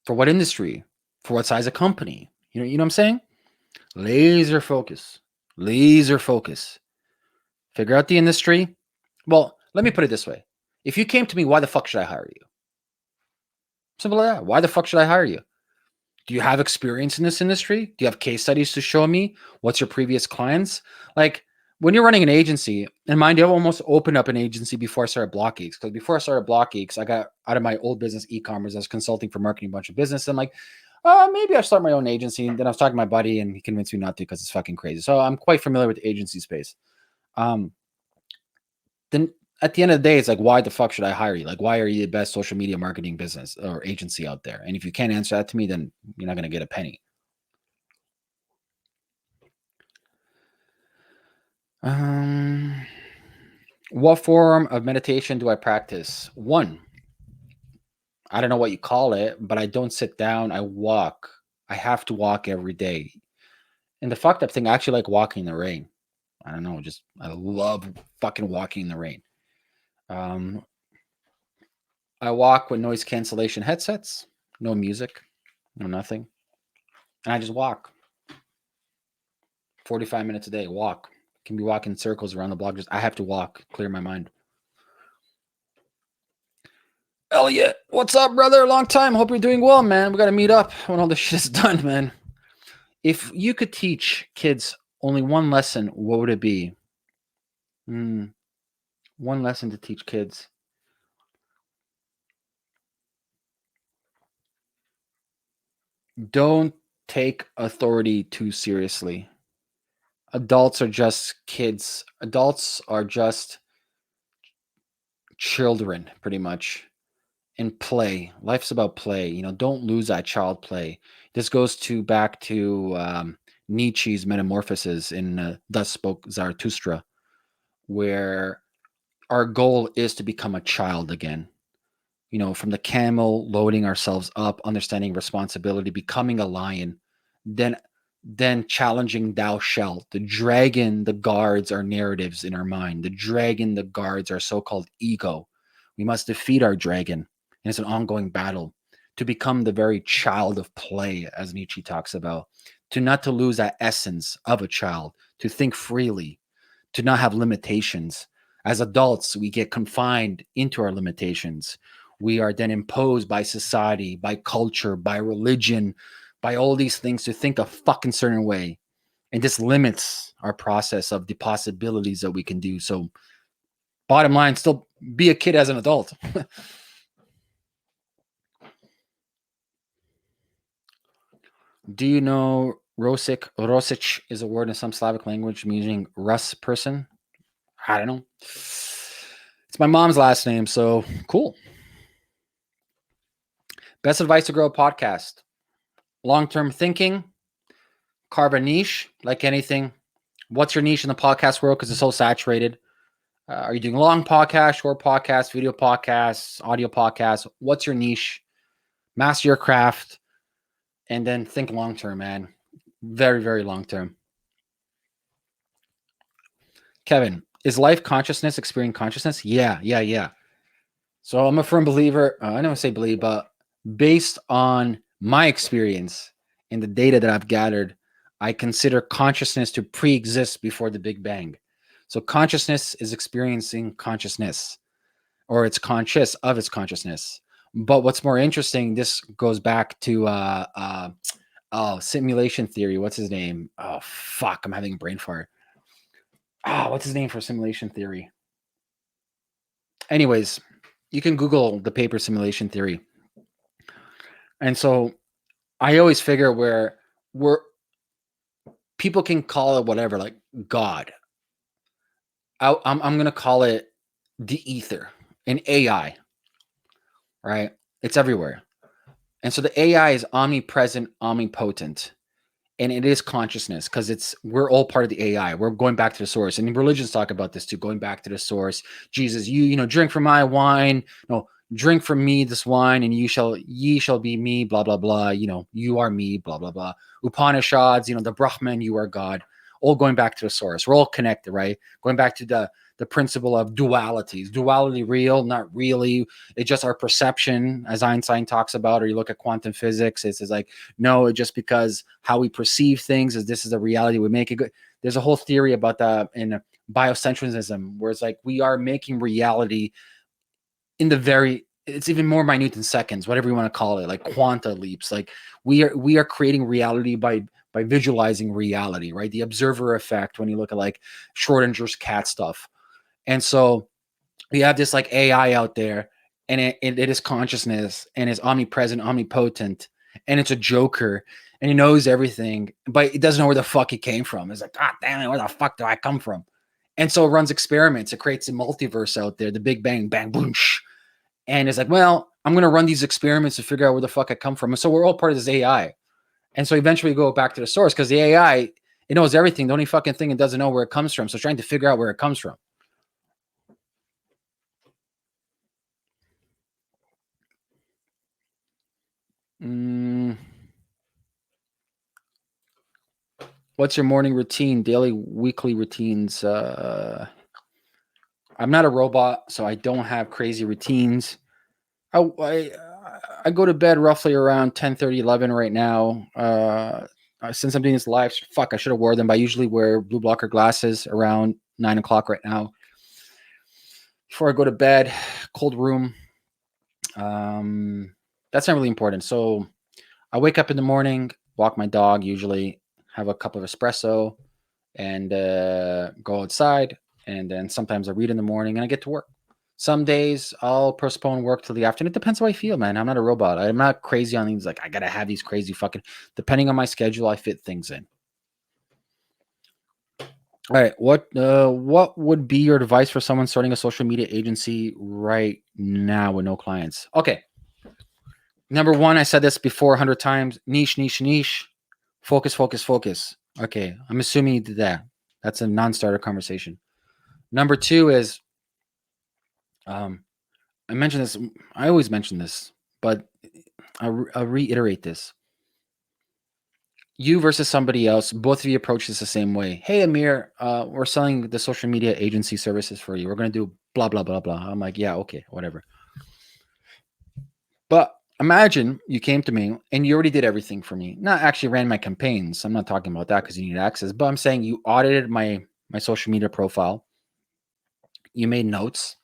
For what industry? For what size of company? You know what I'm saying? Laser focus. Laser focus. Figure out the industry. Well, let me put it this way. If you came to me, why the fuck should I hire you? Simple as that. Why the fuck should I hire you? Do you have experience in this industry? Do you have case studies to show me? What's your previous clients? Like, when you're running an agency, and mind you, I almost opened up an agency before I started Block Geeks. Because before I started Block Geeks, I got out of my old business, e-commerce. I was consulting for marketing a bunch of business. And like, maybe I'll start my own agency. And then I was talking to my buddy, and he convinced me not to because it's fucking crazy. So I'm quite familiar with the agency space. Um, then at the end of the day, it's like, why the fuck should I hire you? Like, why are you the best social media marketing business or agency out there? And if you can't answer that to me, then you're not going to get a penny. What form of meditation do I practice? One, I don't know what you call it, but I don't sit down. I walk. I have to walk every day. And the fucked up thing, I actually like walking in the rain. I don't know, just I love fucking walking in the rain. Um, I walk with noise cancellation headsets, no music, no nothing. And I just walk 45 minutes a day. Walk. Can be walking in circles around the block. Just I have to walk, clear my mind. Elliot, what's up, brother? Long time. Hope you're doing well, man. We got to meet up when all this shit is done, man. If you could teach kids only one lesson, what would it be? One lesson to teach kids. Don't take authority too seriously. Adults are just kids. Adults are just children, pretty much. And play. Life's about play. Don't lose that child play. This goes back to Nietzsche's Metamorphoses in Thus Spoke Zarathustra, where our goal is to become a child again. From the camel, loading ourselves up, understanding responsibility, becoming a lion, then challenging thou shalt. The dragon, the guards our narratives in our mind. The dragon, the guards our so-called ego. We must defeat our dragon. And it's an ongoing battle to become the very child of play, as Nietzsche talks about, to not to lose that essence of a child, to think freely, to not have limitations. As adults, we get confined into our limitations. We are then imposed by society, by culture, by religion, by all these things to think a fucking certain way. And this limits our process of the possibilities that we can do. So bottom line, still be a kid as an adult. Do you know Rosic? Rosic is a word in some Slavic language meaning Rus person. I don't know. It's my mom's last name, so cool. Best advice to grow a podcast. Long-term thinking, carve a niche, like anything. What's your niche in the podcast world? Because it's so saturated. Are you doing long podcasts, short podcasts, video podcasts, audio podcasts? What's your niche? Master your craft, and then think long-term, man. Very, very long-term. Kevin, is life consciousness experiencing consciousness? Yeah. So I'm a firm believer. I don't say believe, but based on my experience and the data that I've gathered, I consider consciousness to pre-exist before the Big Bang. So consciousness is experiencing consciousness, or it's conscious of its consciousness. But what's more interesting, this goes back to simulation theory. What's his name? Oh fuck, I'm having a brain fart. What's his name for simulation theory? Anyways, you can Google the paper simulation theory. And so I always figure where we're people can call it whatever, like God. I'm gonna call it the ether and AI, right? It's everywhere. And so the AI is omnipresent, omnipotent, and it is consciousness because we're all part of the AI. We're going back to the source. And religions talk about this too, going back to the source. Jesus, drink from my wine, drink from me this wine, and ye shall be me, blah, blah, blah. You are me, blah, blah, blah. Upanishads, the Brahman, you are God. All going back to the source. We're all connected, right? Going back to the principle of dualities. Duality real, not really. It's just our perception, as Einstein talks about, or you look at quantum physics, it's like, no, it's just because how we perceive things is this is the reality we make it good. There's a whole theory about that in biocentrism, where it's like we are making reality it's even more minute than seconds, whatever you want to call it, like quanta leaps. Like we are creating reality by visualizing reality, right? The observer effect when you look at like Schrodinger's cat stuff. And so we have this like AI out there, and it is consciousness, and it's omnipresent, omnipotent, and it's a joker, and he knows everything, but it doesn't know where the fuck he came from. It's like, God damn it, where the fuck do I come from? And so it runs experiments. It creates a multiverse out there, the Big Bang, bang, boom, and it's like, well, I'm going to run these experiments to figure out where the fuck I come from. And so we're all part of this AI. And so eventually we go back to the source because the AI, it knows everything. The only fucking thing it doesn't know where it comes from. So trying to figure out where it comes from. What's your morning routine, daily, weekly routines? I'm not a robot, so I don't have crazy routines. I go to bed roughly around 10:30, 11 right now. Since I'm doing this live, I should have wore them, but I usually wear blue blocker glasses around 9 o'clock right now. Before I go to bed, cold room. That's not really important. So I wake up in the morning, walk my dog, usually have a cup of espresso, and go outside. And then sometimes I read in the morning and I get to work. Some days I'll postpone work till the afternoon. It depends how I feel, man. I'm not a robot. I'm not crazy on things like I gotta have these crazy fucking. Depending on my schedule, I fit things in. All right, what would be your advice for someone starting a social media agency right now with no clients? Okay, number one, I said this before 100 times: niche, niche, niche. Focus, focus, focus. Okay, I'm assuming you did that. That's a non-starter conversation. Number two is, I mentioned this. I always mention this, but I'll reiterate this. You versus somebody else, both of you approach this the same way. Hey, Amir, we're selling the social media agency services for you. We're going to do blah, blah, blah, blah. I'm like, yeah, okay, whatever. But imagine you came to me and you already did everything for me. Not actually ran my campaigns. I'm not talking about that because you need access, but I'm saying you audited my social media profile. You made notes,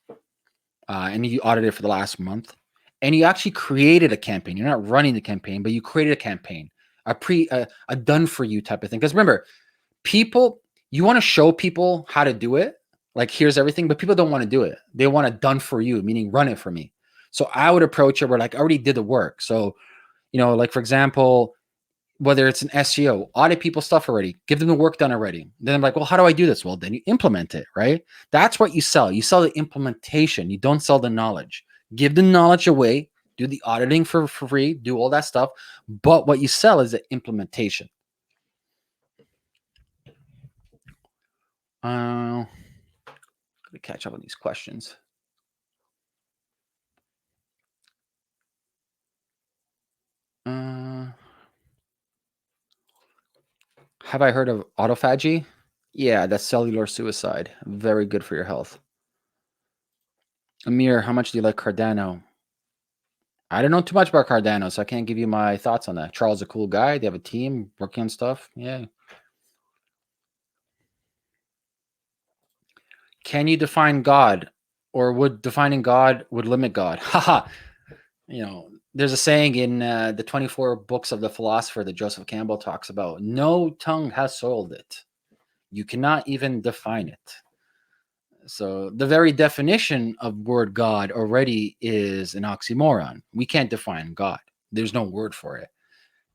and you audited for the last month, and you actually created a campaign. You're not running the campaign, but you created a campaign, a done for you type of thing. Because remember, people, you want to show people how to do it. Like, here's everything, but people don't want to do it. They want it done for you, meaning run it for me. So I would approach it where like I already did the work. So, like for example, whether it's an SEO, audit people's stuff already, give them the work done already. Then I'm like, well, how do I do this? Well, then you implement it, right? That's what you sell. You sell the implementation. You don't sell the knowledge. Give the knowledge away, do the auditing for free, do all that stuff. But what you sell is the implementation. Gotta catch up on these questions. Have I heard of autophagy? Yeah, that's cellular suicide. Very good for your health. Amir, how much do you like Cardano? I don't know too much about Cardano, so I can't give you my thoughts on that. Charles is a cool guy. They have a team working on stuff. Yeah. Can you define God, or would defining God would limit God? Haha. There's a saying in the 24 books of the philosopher that Joseph Campbell talks about. No tongue has soiled it. You cannot even define it. So the very definition of word God already is an oxymoron. We can't define God. There's no word for it.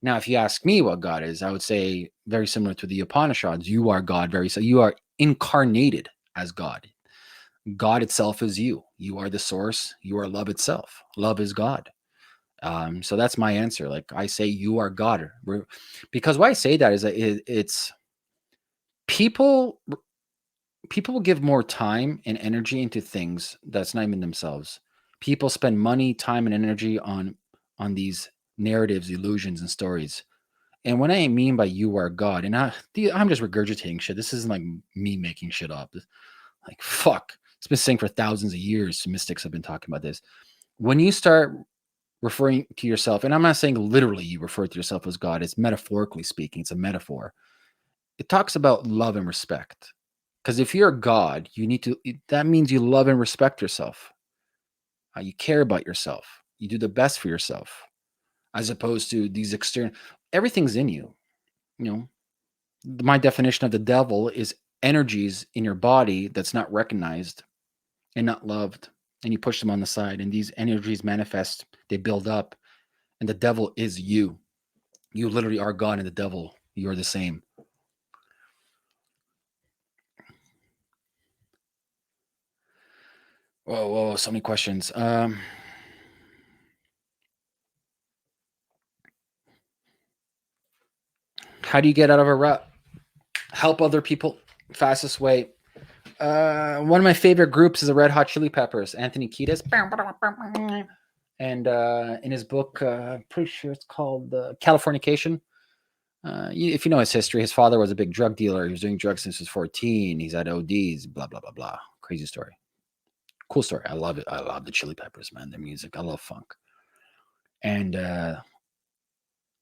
Now, if you ask me what God is, I would say very similar to the Upanishads. You are God. So you are incarnated as God. God itself is you. You are the source. You are love itself. Love is God. So that's my answer. Like I say, you are God. Because why I say that is that it's people. People give more time and energy into things that's not even themselves. People spend money, time, and energy on these narratives, illusions, and stories. And what I mean by you are God, and I'm just regurgitating shit. This isn't like me making shit up. Like fuck, it's been saying for thousands of years. Mystics have been talking about this. When you start referring to yourself, and I'm not saying literally you refer to yourself as God. It's metaphorically speaking. It's a metaphor. It talks about love and respect. Because if you're a God, that means you love and respect yourself. You care about yourself. You do the best for yourself, as opposed to these external. Everything's in you. You know, my definition of the devil is energies in your body that's not recognized and not loved, and you push them on the side, and these energies manifest. They build up, and the devil is you. You literally are God, and the devil. You're the same. Whoa, so many questions. How do you get out of a rut? Help other people. Fastest way. One of my favorite groups is the Red Hot Chili Peppers. Anthony Kiedis. And in his book, pretty sure it's called Californication. If you know his history, his father was a big drug dealer. He was doing drugs since he was 14. He's had ODs, blah, blah, blah, blah. Crazy story. Cool story. I love it. I love the Chili Peppers, man. Their music. I love funk. And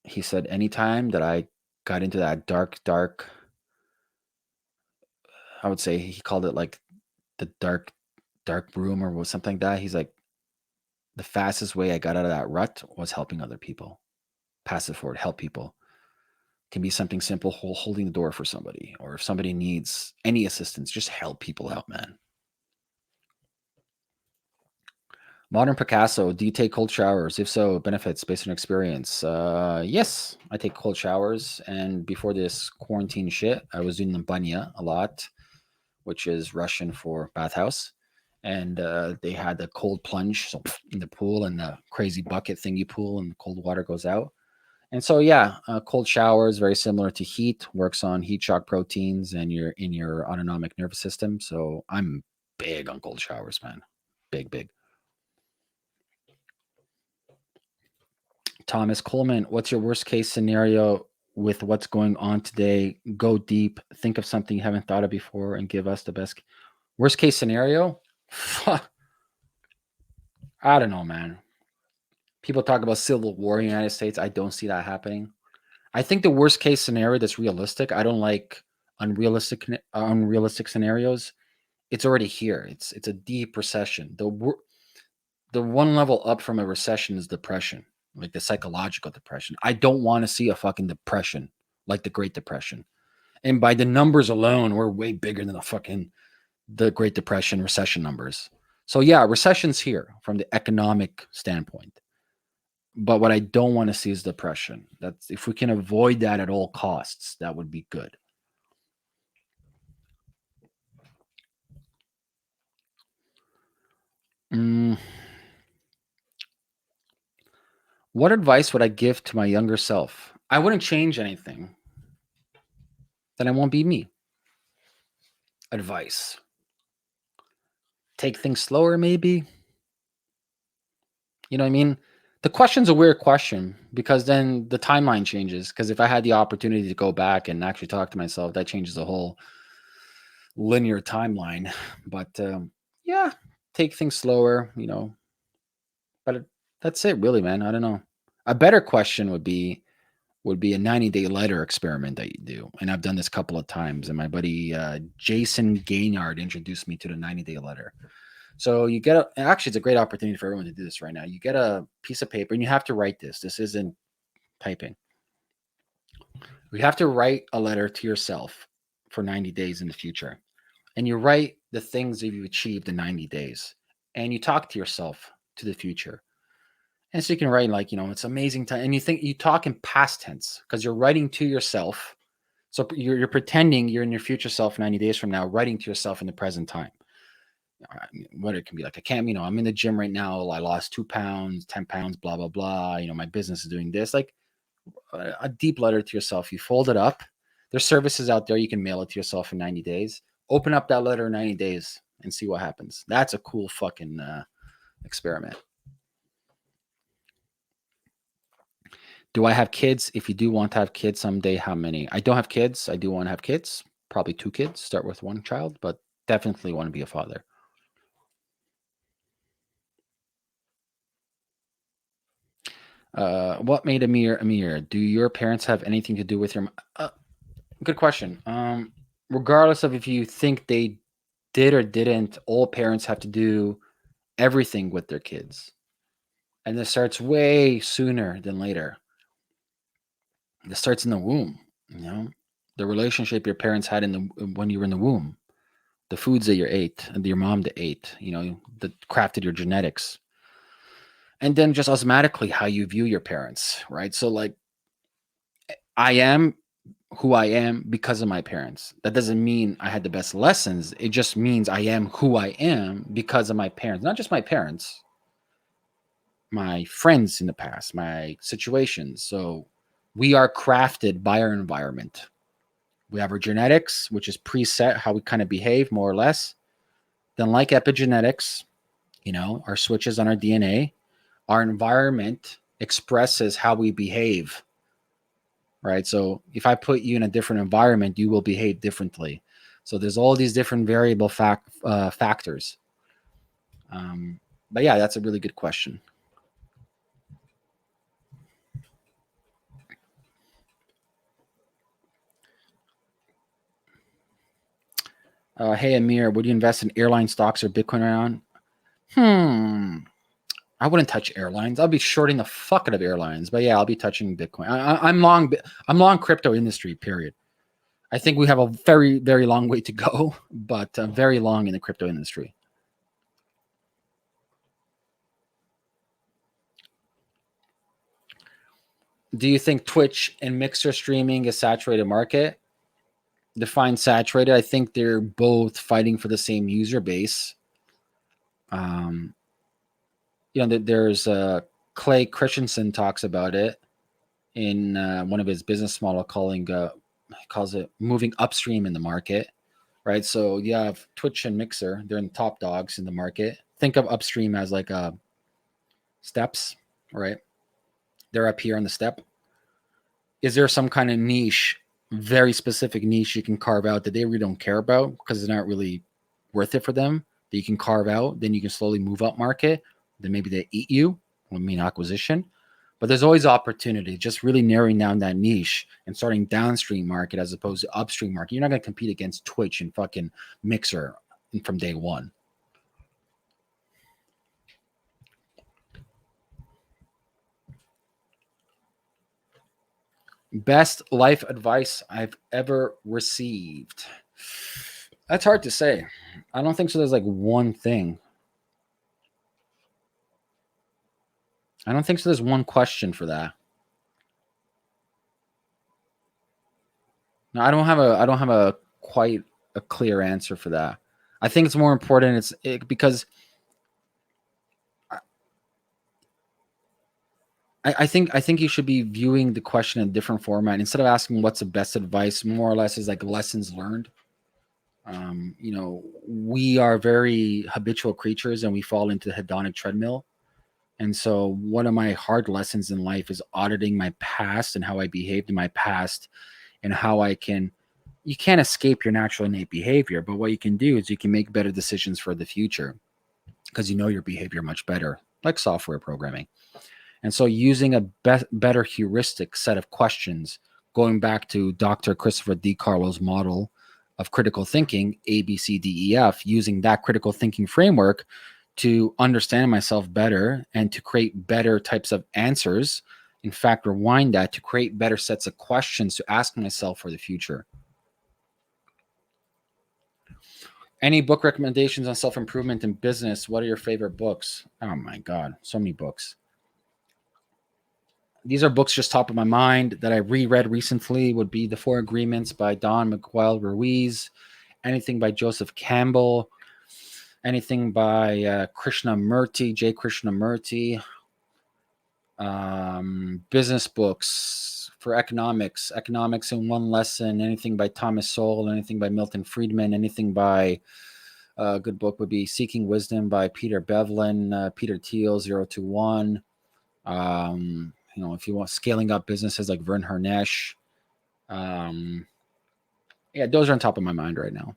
he said, anytime that I got into that dark, I would say he called it like the dark room or something like that. He's like, the fastest way I got out of that rut was helping other people. Pass it forward, help people. Can be something simple, holding the door for somebody, or if somebody needs any assistance, just help people out, man. Modern Picasso, do you take cold showers? If so, benefits based on experience. Yes, I take cold showers. And before this quarantine shit, I was doing the banya a lot, which is Russian for bathhouse. And they had the cold plunge in the pool, and the crazy bucket thing you pull and the cold water goes out. And so, yeah, cold showers, very similar to heat, works on heat shock proteins and your autonomic nervous system. So I'm big on cold showers, man. Big. Thomas Coleman, what's your worst case scenario with what's going on today? Go deep, think of something you haven't thought of before, and give us the best. Worst case scenario? I don't know, man. People talk about civil war in the United States. I don't see that happening. I think the worst case scenario that's realistic. I don't like unrealistic scenarios. It's already here. It's a deep recession. The one level up from a recession is depression, like the psychological depression. I don't want to see a fucking depression like the Great Depression. And by the numbers alone, we're way bigger than the Great Depression recession numbers. So yeah, recession's here from the economic standpoint. But what I don't want to see is depression. That's if we can avoid that at all costs, that would be good. Mm, what advice would I give to my younger self? I wouldn't change anything. Then I won't be me. Advice. Take things slower, maybe. You know what I mean? The question's a weird question because then the timeline changes. Because if I had the opportunity to go back and actually talk to myself, that changes the whole linear timeline. But yeah, take things slower, But that's it, really, man. I don't know. A better question would be a 90-day letter experiment that you do. And I've done this a couple of times. And my buddy Jason Gaynard introduced me to the 90-day letter. So you get actually, it's a great opportunity for everyone to do this right now. You get a piece of paper and you have to write this. This isn't typing. You have to write a letter to yourself for 90 days in the future. And you write the things that you've achieved in 90 days. And you talk to yourself to the future. And so you can write like, it's amazing time. And you talk in past tense because you're writing to yourself. So you're pretending you're in your future self 90 days from now, writing to yourself in the present time. What it can be like, I'm in the gym right now. I lost 2 pounds, 10 pounds, blah, blah, blah. My business is doing this. Like a deep letter to yourself. You fold it up. There's services out there. You can mail it to yourself in 90 days. Open up that letter in 90 days and see what happens. That's a cool fucking experiment. Do I have kids? If you do want to have kids someday, how many? I don't have kids. I do want to have kids. Probably 2 kids. Start with 1 child, but definitely want to be a father. What made Amir Amir? Do your parents have anything to do with your? Good question. Regardless of if you think they did or didn't, all parents have to do everything with their kids, and this starts way sooner than later. This starts in the womb. The relationship your parents had when you were in the womb, the foods that you ate and your mom that ate, that crafted your genetics, and then just osmotically how you view your parents, right? So like, I am who I am because of my parents. That doesn't mean I had the best lessons. It just means I am who I am because of my parents. Not just my parents, my friends in the past, my situations. So we are crafted by our environment. We have our genetics, which is preset how we kind of behave, more or less. Then, like epigenetics, our switches on our DNA, our environment expresses how we behave, right? So if I put you in a different environment, you will behave differently. So there's all these different variable factors. But yeah, that's a really good question. Hey Amir, would you invest in airline stocks or Bitcoin around? I wouldn't touch airlines. I'll be shorting the fuck out of airlines, but yeah, I'll be touching Bitcoin. I'm long. I'm long crypto industry. Period. I think we have a very, very long way to go, but very long in the crypto industry. Do you think Twitch and Mixer streaming is saturated market? Define saturated. I think they're both fighting for the same user base. There's Clay Christensen talks about it in one of his business model calls it moving upstream in the market, right? So you have Twitch and Mixer, they're in the top dogs in the market. Think of upstream as like steps, right? They're up here on the step. Is there some kind of niche, very specific niche you can carve out that they really don't care about because it's not really worth it for them, that you can carve out, then you can slowly move up market, then maybe they eat you, acquisition. But there's always opportunity, just really narrowing down that niche and starting downstream market as opposed to upstream market. You're not going to compete against Twitch and fucking Mixer from day one. Best life advice I've ever received. That's hard to say. I don't think so. There's like one thing. I don't think so. There's one question for that. No, I don't have a quite a clear answer for that. I think it's more important. Because I think you should be viewing the question in a different format. Instead of asking what's the best advice, more or less is like lessons learned. We are very habitual creatures and we fall into the hedonic treadmill. And so one of my hard lessons in life is auditing my past and how I behaved in my past and how I can you can't escape your natural innate behavior, but what you can do is you can make better decisions for the future because you know your behavior much better, like software programming. And so using a better heuristic set of questions, going back to Dr. Christopher D. Carlo's model of critical thinking, A, B, C, D, E, F, using that critical thinking framework to understand myself better and to create better types of answers. In fact, rewind that to create better sets of questions to ask myself for the future. Any book recommendations on self-improvement in business? What are your favorite books? Oh my God, so many books. These are books just top of my mind that I reread recently would be The Four Agreements by Don Miguel Ruiz, anything by Joseph Campbell, anything by J. Krishnamurti, business books for economics in one lesson, anything by Thomas Sowell, anything by Milton Friedman, anything by a good book would be Seeking Wisdom by Peter Bevlin, Peter Thiel, 021. If you want scaling up businesses like Vern Harnish. Yeah, those are on top of my mind right now.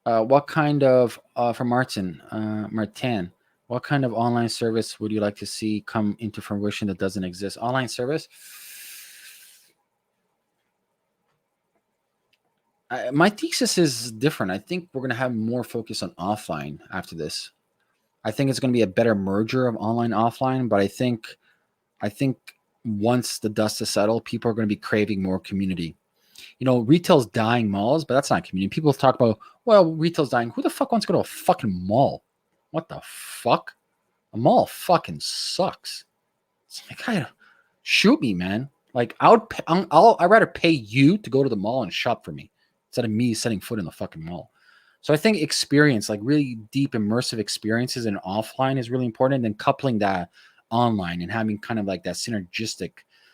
What kind of, from Martin, what kind of online service would you like to see come into fruition that doesn't exist? Online service? My thesis is different. I think we're going to have more focus on offline after this. I think it's going to be a better merger of online offline, but I think once the dust is settled, people are going to be craving more community. Retail's dying malls, but that's not community. People talk about, well, retail's dying. Who the fuck wants to go to a fucking mall? What the fuck? A mall fucking sucks. It's like, shoot me, man. Like, I'd rather pay you to go to the mall and shop for me instead of me setting foot in the fucking mall. So I think experience, like really deep immersive experiences in offline is really important. And then coupling that online and having kind of like that synergistic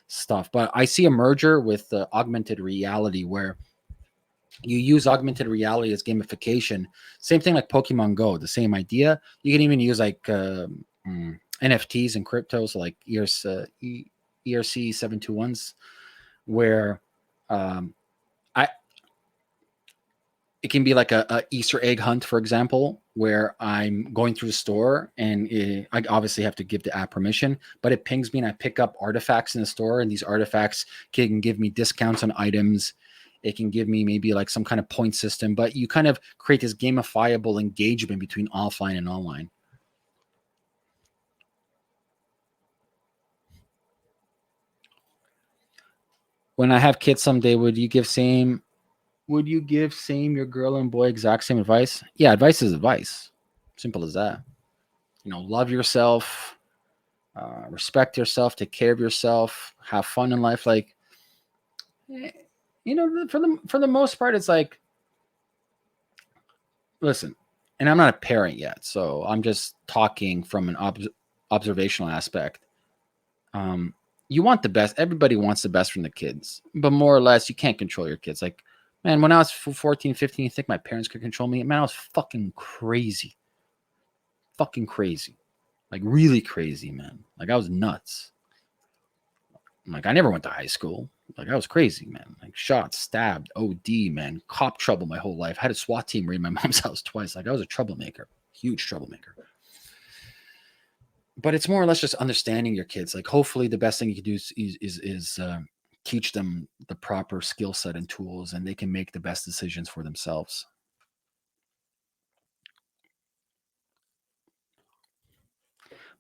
stuff. But I see a merger with augmented reality where you use augmented reality as gamification. Same thing like Pokemon Go, the same idea. You can even use like NFTs and cryptos like ERC 721s where it can be like a Easter egg hunt, for example, where I'm going through the store and I obviously have to give the app permission, but it pings me and I pick up artifacts in the store, and these artifacts can give me discounts on items. It can give me maybe like some kind of point system, but you kind of create this gamifiable engagement between offline and online. When I have kids someday, would you give your girl and boy exact same advice? Yeah, advice is advice. Simple as that. Love yourself, respect yourself, take care of yourself, have fun in life. Like, for the most part, it's like, listen, and I'm not a parent yet, so I'm just talking from an observational aspect. You want the best. Everybody wants the best from the kids, but more or less, you can't control your kids. Like, man, when I was 14, 15, you think my parents could control me? Man, I was fucking crazy. Fucking crazy. Like, really crazy, man. Like, I was nuts. Like, I never went to high school. Like, I was crazy, man. Like, shot, stabbed, OD, man. Cop trouble my whole life. I had a SWAT team raid my mom's house twice. Like, I was a troublemaker. Huge troublemaker. But it's more or less just understanding your kids. Like, hopefully the best thing you can do is teach them the proper skill set and tools, and they can make the best decisions for themselves.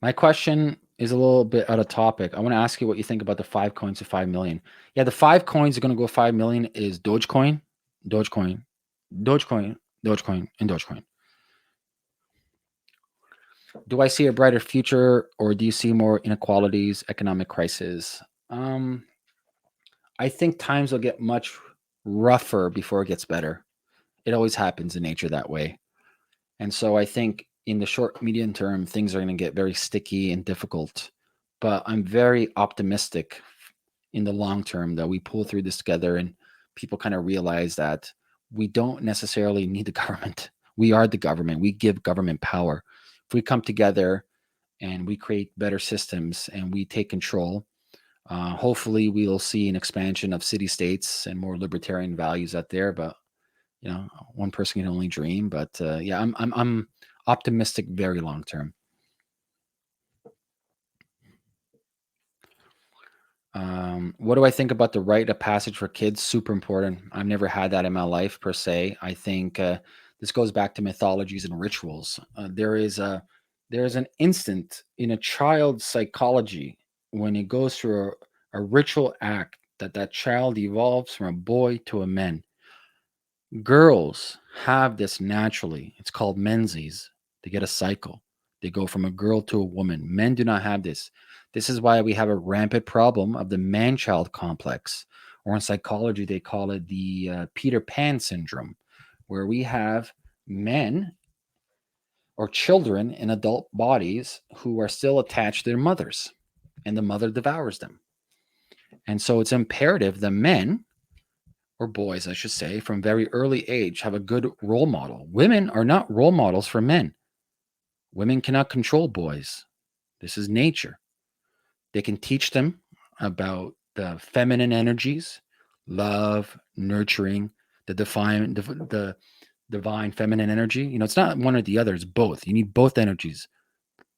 My question is a little bit out of topic. I want to ask you what you think about the 5 coins to 5 million. Yeah, the 5 coins are going to go 5 million is Dogecoin, Dogecoin, Dogecoin, Dogecoin, and Dogecoin. Do I see a brighter future, or do you see more inequalities, economic crisis? I think times will get much rougher before it gets better. It always happens in nature that way. And so I think in the short, medium term, things are going to get very sticky and difficult. But I'm very optimistic in the long term that we pull through this together and people kind of realize that we don't necessarily need the government. We are the government. We give government power. If we come together and we create better systems and we take control, hopefully we'll see an expansion of city states and more libertarian values out there. But one person can only dream. But yeah, I'm optimistic, very long term. What do I think about the rite of passage for kids? Super important. I've never had that in my life per se. I think this goes back to mythologies and rituals. There is an instant in a child's psychology when it goes through a ritual act that child evolves from a boy to a man. Girls have this naturally. It's called menses. They get a cycle. They go from a girl to a woman. Men do not have this. This is why we have a rampant problem of the man child complex, or in psychology, they call it the Peter Pan syndrome, where we have men or children in adult bodies who are still attached to their mothers, and the mother devours them. And so it's imperative the men, or boys, I should say, from very early age have a good role model. Women are not role models for men. Women cannot control boys. This is nature. They can teach them about the feminine energies, love, nurturing, the divine feminine energy. It's not one or the other, it's both. You need both energies.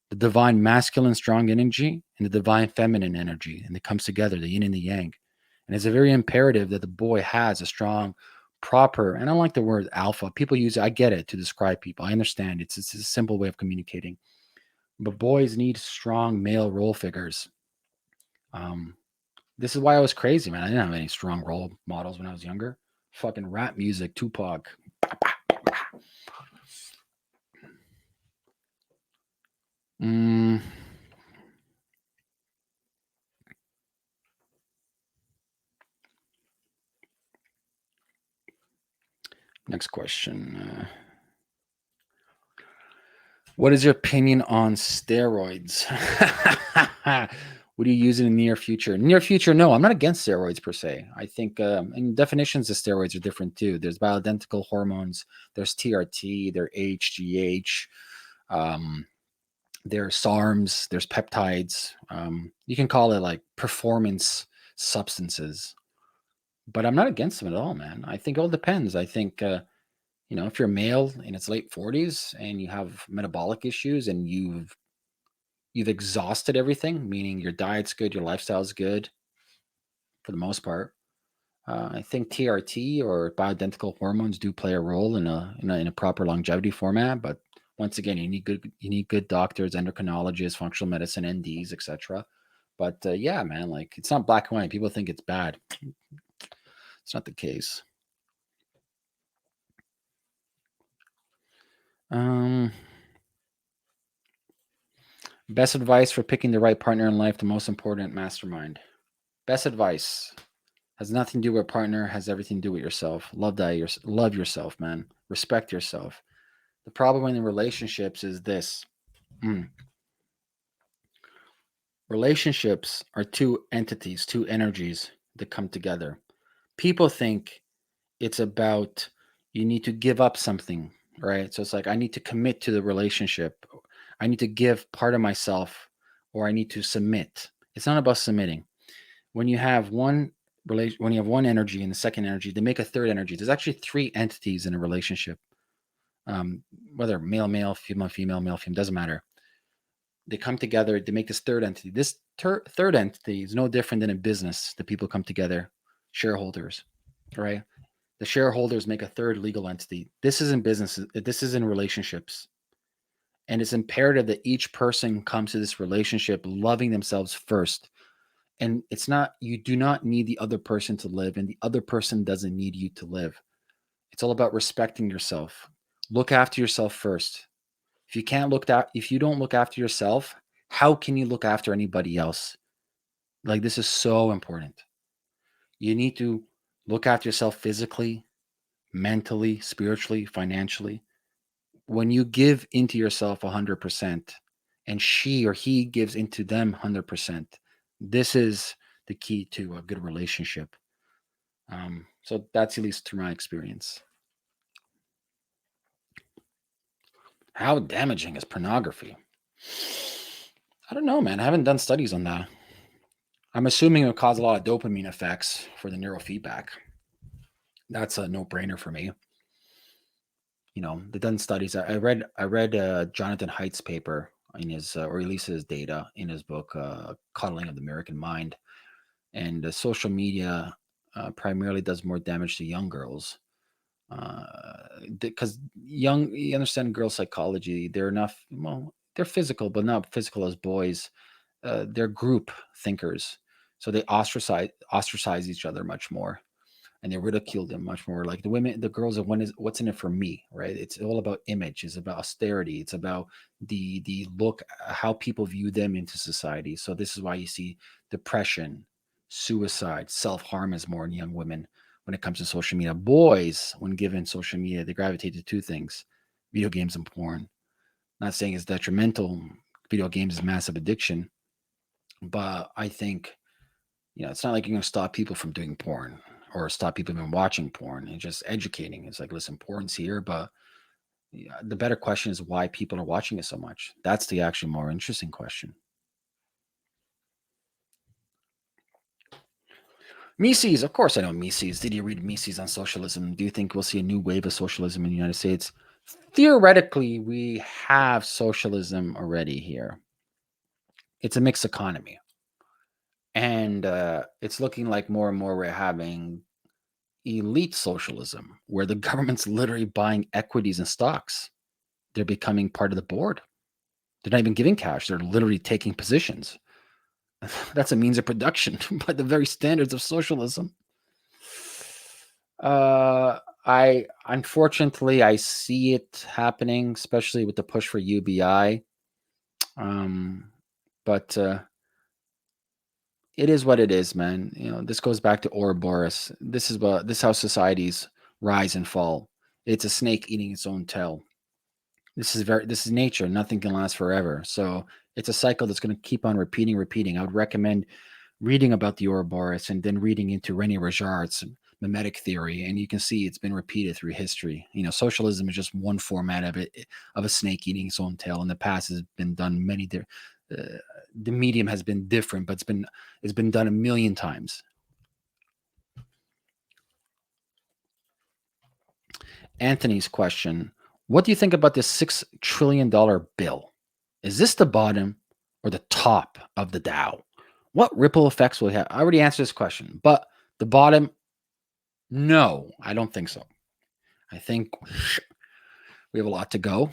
The divine masculine strong energy and the divine feminine energy, and it comes together, the yin and the yang. And it's a very imperative that the boy has a strong, proper, and I don't like the word alpha. People use it, I get it, to describe people. I understand. It's a simple way of communicating. But boys need strong male role figures. Um, this is why I was crazy, man. I didn't have any strong role models when I was younger. Fucking rap music, Tupac. Mm, next question. What is your opinion on steroids? Would you use it in the near future? Near future, no. I'm not against steroids per se. I think, and definitions of steroids are different too. There's bioidentical hormones. There's TRT. There's HGH. Um, there's SARMs. There's peptides. You can call it like performance substances, but I'm not against them at all, man. I think it all depends. I think if you're a male in its late 40s and you have metabolic issues and you've exhausted everything, meaning your diet's good, your lifestyle's good for the most part. I think TRT or bioidentical hormones do play a role in a proper longevity format, but once again, you need good doctors, endocrinologists, functional medicine, NDs, etc. But yeah, man, like it's not black and white. People think it's bad. It's not the case. Um, Best advice for picking the right partner in life, the most important mastermind. Best advice has nothing to do with partner, has everything to do with yourself. Love yourself, man. Respect yourself. The problem in relationships is this. Mm. Relationships are two entities, two energies that come together. People think it's about you need to give up something, right? So it's like I need to commit to the relationship. I need to give part of myself or I need to submit. It's not about submitting. When you have one energy and the second energy, they make a third energy. There's actually three entities in a relationship. Whether male, female, male, female, doesn't matter. They come together, they make this third entity. This third entity is no different than a business that people come together, shareholders, right? The shareholders make a third legal entity. This is in business. This is in relationships. And it's imperative that each person comes to this relationship loving themselves first. And it's not, you do not need the other person to live, and the other person doesn't need you to live. It's all about respecting yourself. Look after yourself first. If you don't look after yourself, how can you look after anybody else? Like, this is so important. You need to look after yourself physically, mentally, spiritually, financially. When you give into yourself 100% and she or he gives into them 100%, this is the key to a good relationship. So that's at least through my experience. How damaging is pornography? I don't know, man. I haven't done studies on that. I'm assuming it would cause a lot of dopamine effects for the neurofeedback. That's a no-brainer for me. They've done studies. I read Jonathan Haidt's paper in his or released his data in his book, Coddling of the American Mind. And social media primarily does more damage to young girls because you understand girl psychology. They're enough, well, they're physical, but not physical as boys. They're group thinkers, so they ostracize each other much more, and they ridicule them much more. Like the girls are what's in it for me, right? It's all about image. It's about austerity. It's about the look, how people view them into society. So this is why you see depression, suicide, self harm is more in young women when it comes to social media. Boys, when given social media, they gravitate to two things: video games and porn. Not saying it's detrimental. Video games is massive addiction, but I think it's not like you're going to stop people from doing porn or stop people from watching porn. It's just educating. It's like, listen, porn's here, but the better question is why people are watching it so much. That's the actually more interesting question. Mises, of course I know Mises. Did you read Mises on socialism? Do you think we'll see a new wave of socialism in the United States? Theoretically, we have socialism already here. It's a mixed economy. And it's looking like more and more we're having elite socialism, where the government's literally buying equities and stocks. They're becoming part of the board. They're not even giving cash. They're literally taking positions. That's a means of production by the very standards of socialism. I unfortunately I see it happening, especially with the push for UBI. But it is what it is, man. This goes back to Ouroboros. This is how societies rise and fall. It's a snake eating its own tail. This is nature. Nothing can last forever. So it's a cycle that's going to keep on repeating. I would recommend reading about the Ouroboros and then reading into René Girard's mimetic theory, and you can see it's been repeated through history. Socialism is just one format of a snake eating its own tail. In the past, has been done the medium has been different, but it's been done a million times. Anthony's question: what do you think about this $6 trillion bill? Is this the bottom or the top of the Dow? What ripple effects will it have? I already answered this question, but the bottom, no, I don't think so. I think we have a lot to go.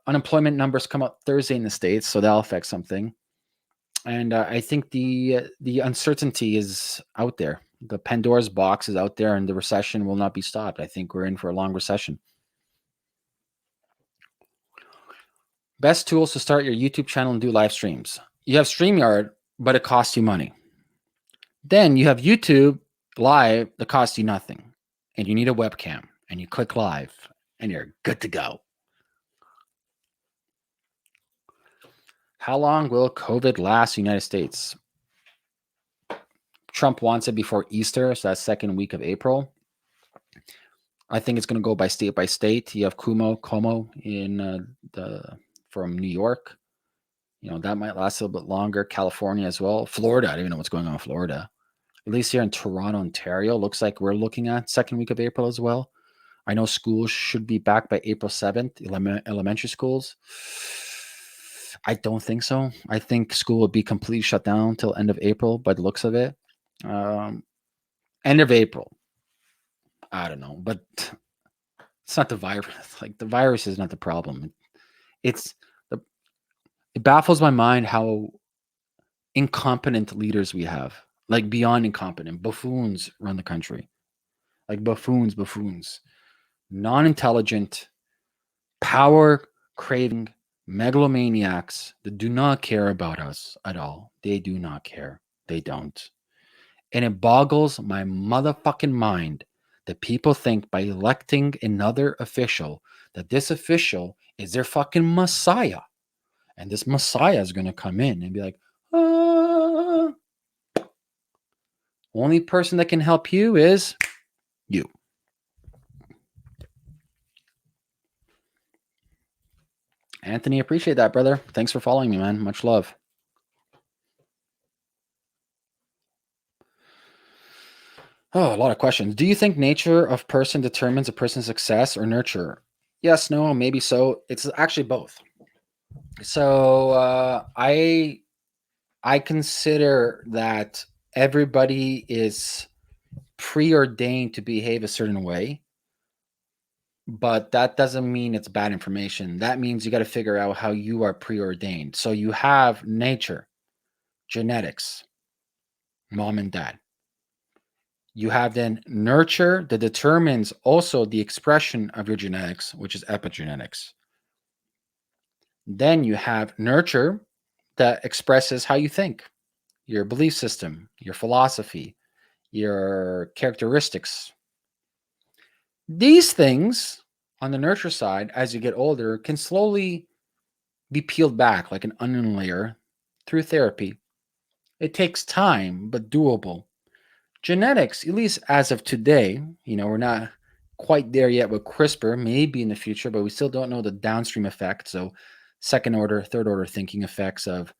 Unemployment numbers come out Thursday in the States, so that'll affect something. And I think the uncertainty is out there. The Pandora's box is out there, and the recession will not be stopped. I think we're in for a long recession. Best tools to start your YouTube channel and do live streams. You have StreamYard, but it costs you money. Then you have YouTube Live that costs you nothing. And you need a webcam. And you click live, and you're good to go. How long will COVID last in the United States? Trump wants it before Easter, so that's second week of April. I think it's going to go by state. You have Como in from New York. That might last a little bit longer. California as well. Florida, I don't even know what's going on in Florida. At least here in Toronto, Ontario, looks like we're looking at second week of April as well. I know schools should be back by April 7th, elementary schools. I don't think so. I think school will be completely shut down until end of April by the looks of it. End of April. I don't know, but it's not the virus. Like, the virus is not the problem. It baffles my mind how incompetent leaders we have. Like, beyond incompetent. Buffoons run the country. Like, buffoons. Non-intelligent, power-craving megalomaniacs that do not care about us at all. They do not care. They don't. And it boggles my motherfucking mind that people think by electing another official that this official is their fucking messiah. And this messiah is going to come in and be like, only person that can help you is you. Anthony, appreciate that, brother. Thanks for following me, man. Much love. Oh, a lot of questions. Do you think nature of person determines a person's success or nurture? Yes, no, maybe so. It's actually both. So I consider that everybody is preordained to behave a certain way, but that doesn't mean it's bad information. That means you got to figure out how you are preordained. So you have nature, genetics, mom and dad. You have then nurture that determines also the expression of your genetics, which is epigenetics. Then you have nurture that expresses how you think, your belief system, your philosophy, your characteristics. These things on the nurture side, as you get older, can slowly be peeled back like an onion layer through therapy. It takes time, but doable. Genetics, at least as of today, we're not quite there yet with CRISPR, maybe in the future, but we still don't know the downstream effects. So, second order, third order thinking effects of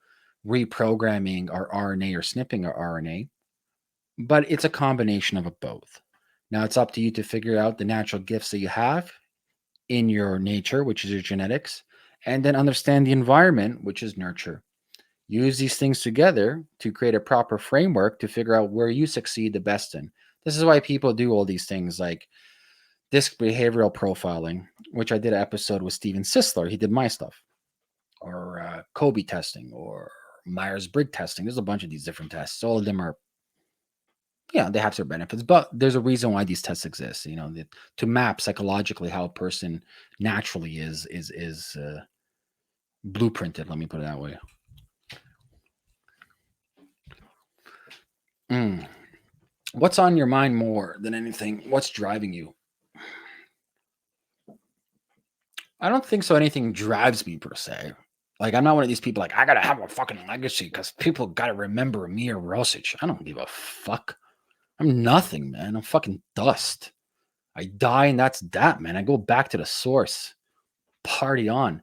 reprogramming our RNA or snipping our RNA. But it's a combination of both. Now, it's up to you to figure out the natural gifts that you have in your nature, which is your genetics, and then understand the environment, which is nurture. Use these things together to create a proper framework to figure out where you succeed the best in. This is why people do all these things like disc behavioral profiling, which I did an episode with Steven Sisler. He did my stuff, or Kobe testing, or Myers-Briggs testing. There's a bunch of these different tests. All of them are, yeah, they have their benefits, but there's a reason why these tests exist. To map psychologically how a person naturally is blueprinted. Let me put it that way. Mm. What's on your mind more than anything? What's driving you? I don't think so. Anything drives me per se. Like, I'm not one of these people like, I gotta have a fucking legacy because people gotta remember Amir Rosic. I don't give a fuck. I'm nothing, man. I'm fucking dust. I die and that's that, man. I go back to the source. Party on.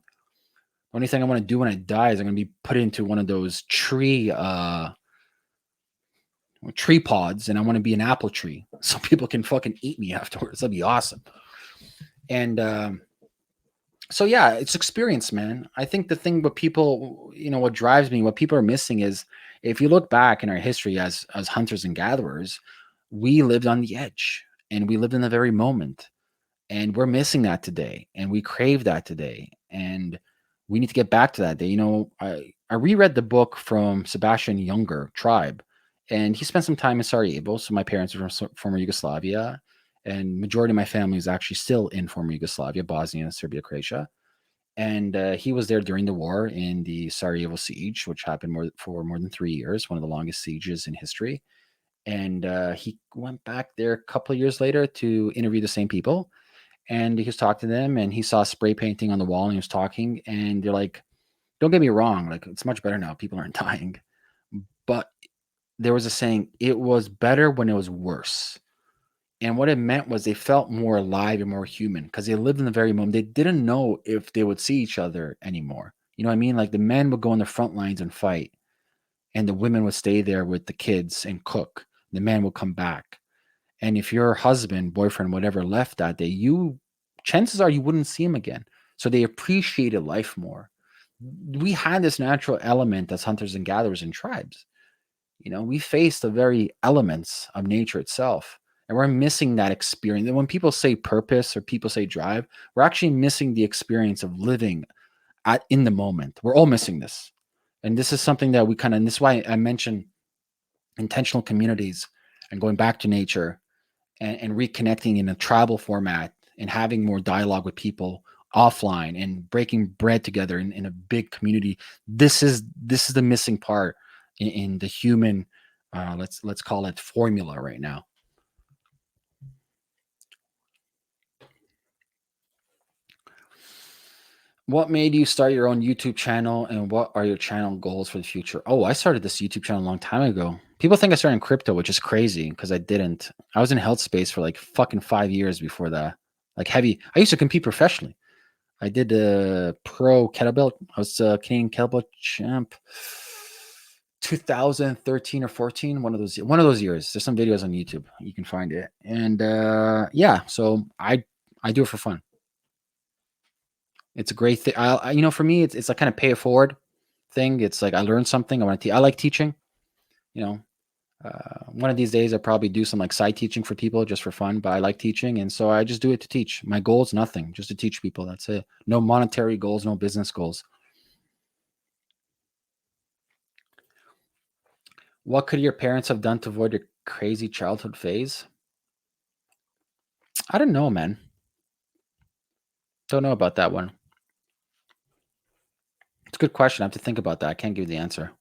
The only thing I want to do when I die is I'm gonna be put into one of those tree pods, and I want to be an apple tree so people can fucking eat me afterwards. That'd be awesome. And so yeah, it's experience, man. I think the thing what people, what drives me, what people are missing is if you look back in our history as hunters and gatherers, we lived on the edge and we lived in the very moment. And we're missing that today. And we crave that today. And we need to get back to that day. I reread the book from Sebastian Junger, Tribe, and he spent some time in Sarajevo. So my parents are from former Yugoslavia, and majority of my family is actually still in former Yugoslavia, Bosnia, Serbia, Croatia. And he was there during the war in the Sarajevo siege, which happened for more than 3 years, one of the longest sieges in history. And he went back there a couple of years later to interview the same people. And he was talking to them, and he saw spray painting on the wall, and he was talking, and they're like, don't get me wrong, like, it's much better now. People aren't dying. But there was a saying, it was better when it was worse. And what it meant was they felt more alive and more human because they lived in the very moment. They didn't know if they would see each other anymore. You know what I mean? Like, the men would go on the front lines and fight, and the women would stay there with the kids and cook. The men would come back. And if your husband, boyfriend, whatever left that day, chances are you wouldn't see him again. So they appreciated life more. We had this natural element as hunters and gatherers in tribes. We face the very elements of nature itself, and we're missing that experience. And when people say purpose or people say drive, we're actually missing the experience of living in the moment. We're all missing this. And this is something that and this is why I mentioned intentional communities and going back to nature and reconnecting in a tribal format and having more dialogue with people offline and breaking bread together in a big community. This is the missing part in the human, let's call it formula right now. What made you start your own YouTube channel, and what are your channel goals for the future? Oh, I started this YouTube channel a long time ago. People think I started in crypto, which is crazy because I didn't. I was in health space for like fucking 5 years before that. Like heavy. I used to compete professionally. I did pro kettlebell. I was Canadian kettlebell champ 2013 or 14, one of those years. There's some videos on YouTube. You can find it. And yeah, so I do it for fun. It's a great thing. For me, it's like kind of pay it forward thing. It's like I learned something. I like teaching. One of these days I'll probably do some like side teaching for people just for fun, but I like teaching. And so I just do it to teach. My goal is nothing, just to teach people. That's it. No monetary goals, no business goals. What could your parents have done to avoid your crazy childhood phase? I don't know, man. Don't know about that one. It's a good question. I have to think about that. I can't give you the answer.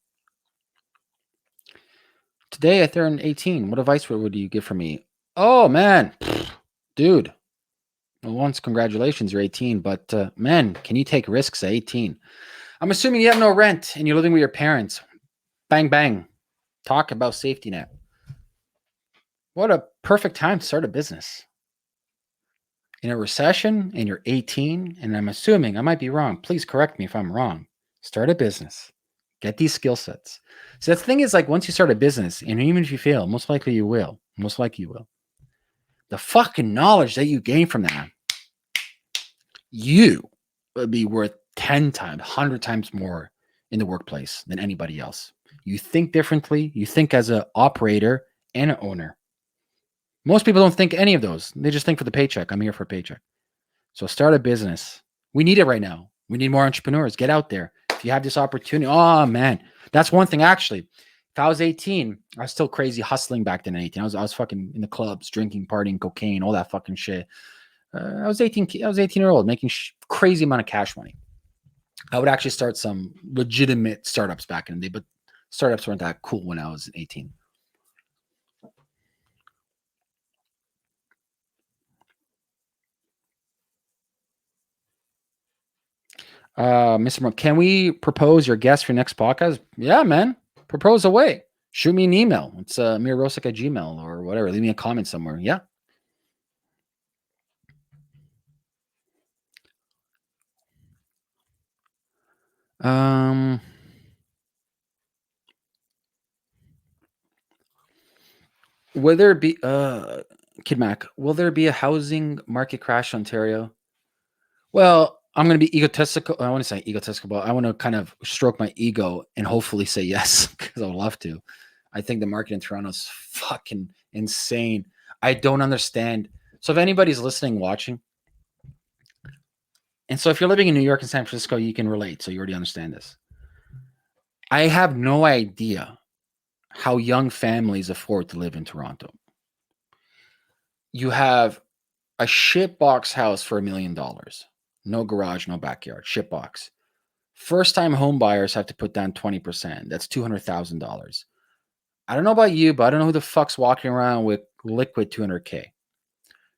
Today I turned 18. What advice would you give for me? Oh, man. Dude. Well, once, congratulations, you're 18. But, man, can you take risks at 18? I'm assuming you have no rent and you're living with your parents. Bang, bang. Talk about safety net. What a perfect time to start a business. In a recession and you're 18, and I'm assuming, I might be wrong. Please correct me if I'm wrong. Start a business. Get these skill sets. So the thing is, like, once you start a business, and even if you fail, most likely you will. The fucking knowledge that you gain from that, you will be worth 10 times, 100 times more in the workplace than anybody else. You think differently. You think as an operator and an owner. Most people don't think any of those. They just think for the paycheck. I'm here for a paycheck. So start a business. We need it right now. We need more entrepreneurs. Get out there. If you have this opportunity, oh man, that's one thing actually. If I was 18, I was still crazy hustling back then at 18. I was fucking in the clubs, drinking, partying, cocaine, all that fucking shit. I was 18 year old making crazy amount of cash money. I would actually start some legitimate startups back in the day, but startups weren't that cool when I was 18. Mr. Monk, can we propose your guest for next podcast? Yeah, man. Propose away. Shoot me an email. It's Rosic at Gmail or whatever. Leave me a comment somewhere. Yeah. Will there be Kid Mac, will there be a housing market crash in Ontario? Well, I'm going to be egotistical. I want to say egotistical, but I want to kind of stroke my ego and hopefully say yes, because I would love to. I think the market in Toronto is fucking insane. I don't understand. So if anybody's listening, watching, and so if you're living in New York and San Francisco, you can relate. So you already understand this. I have no idea how young families afford to live in Toronto. You have a shitbox house for $1 million. No garage, no backyard. Shitbox. First-time home buyers have to put down 20%. That's $200,000. I don't know about you, but I don't know who the fuck's walking around with liquid $200K.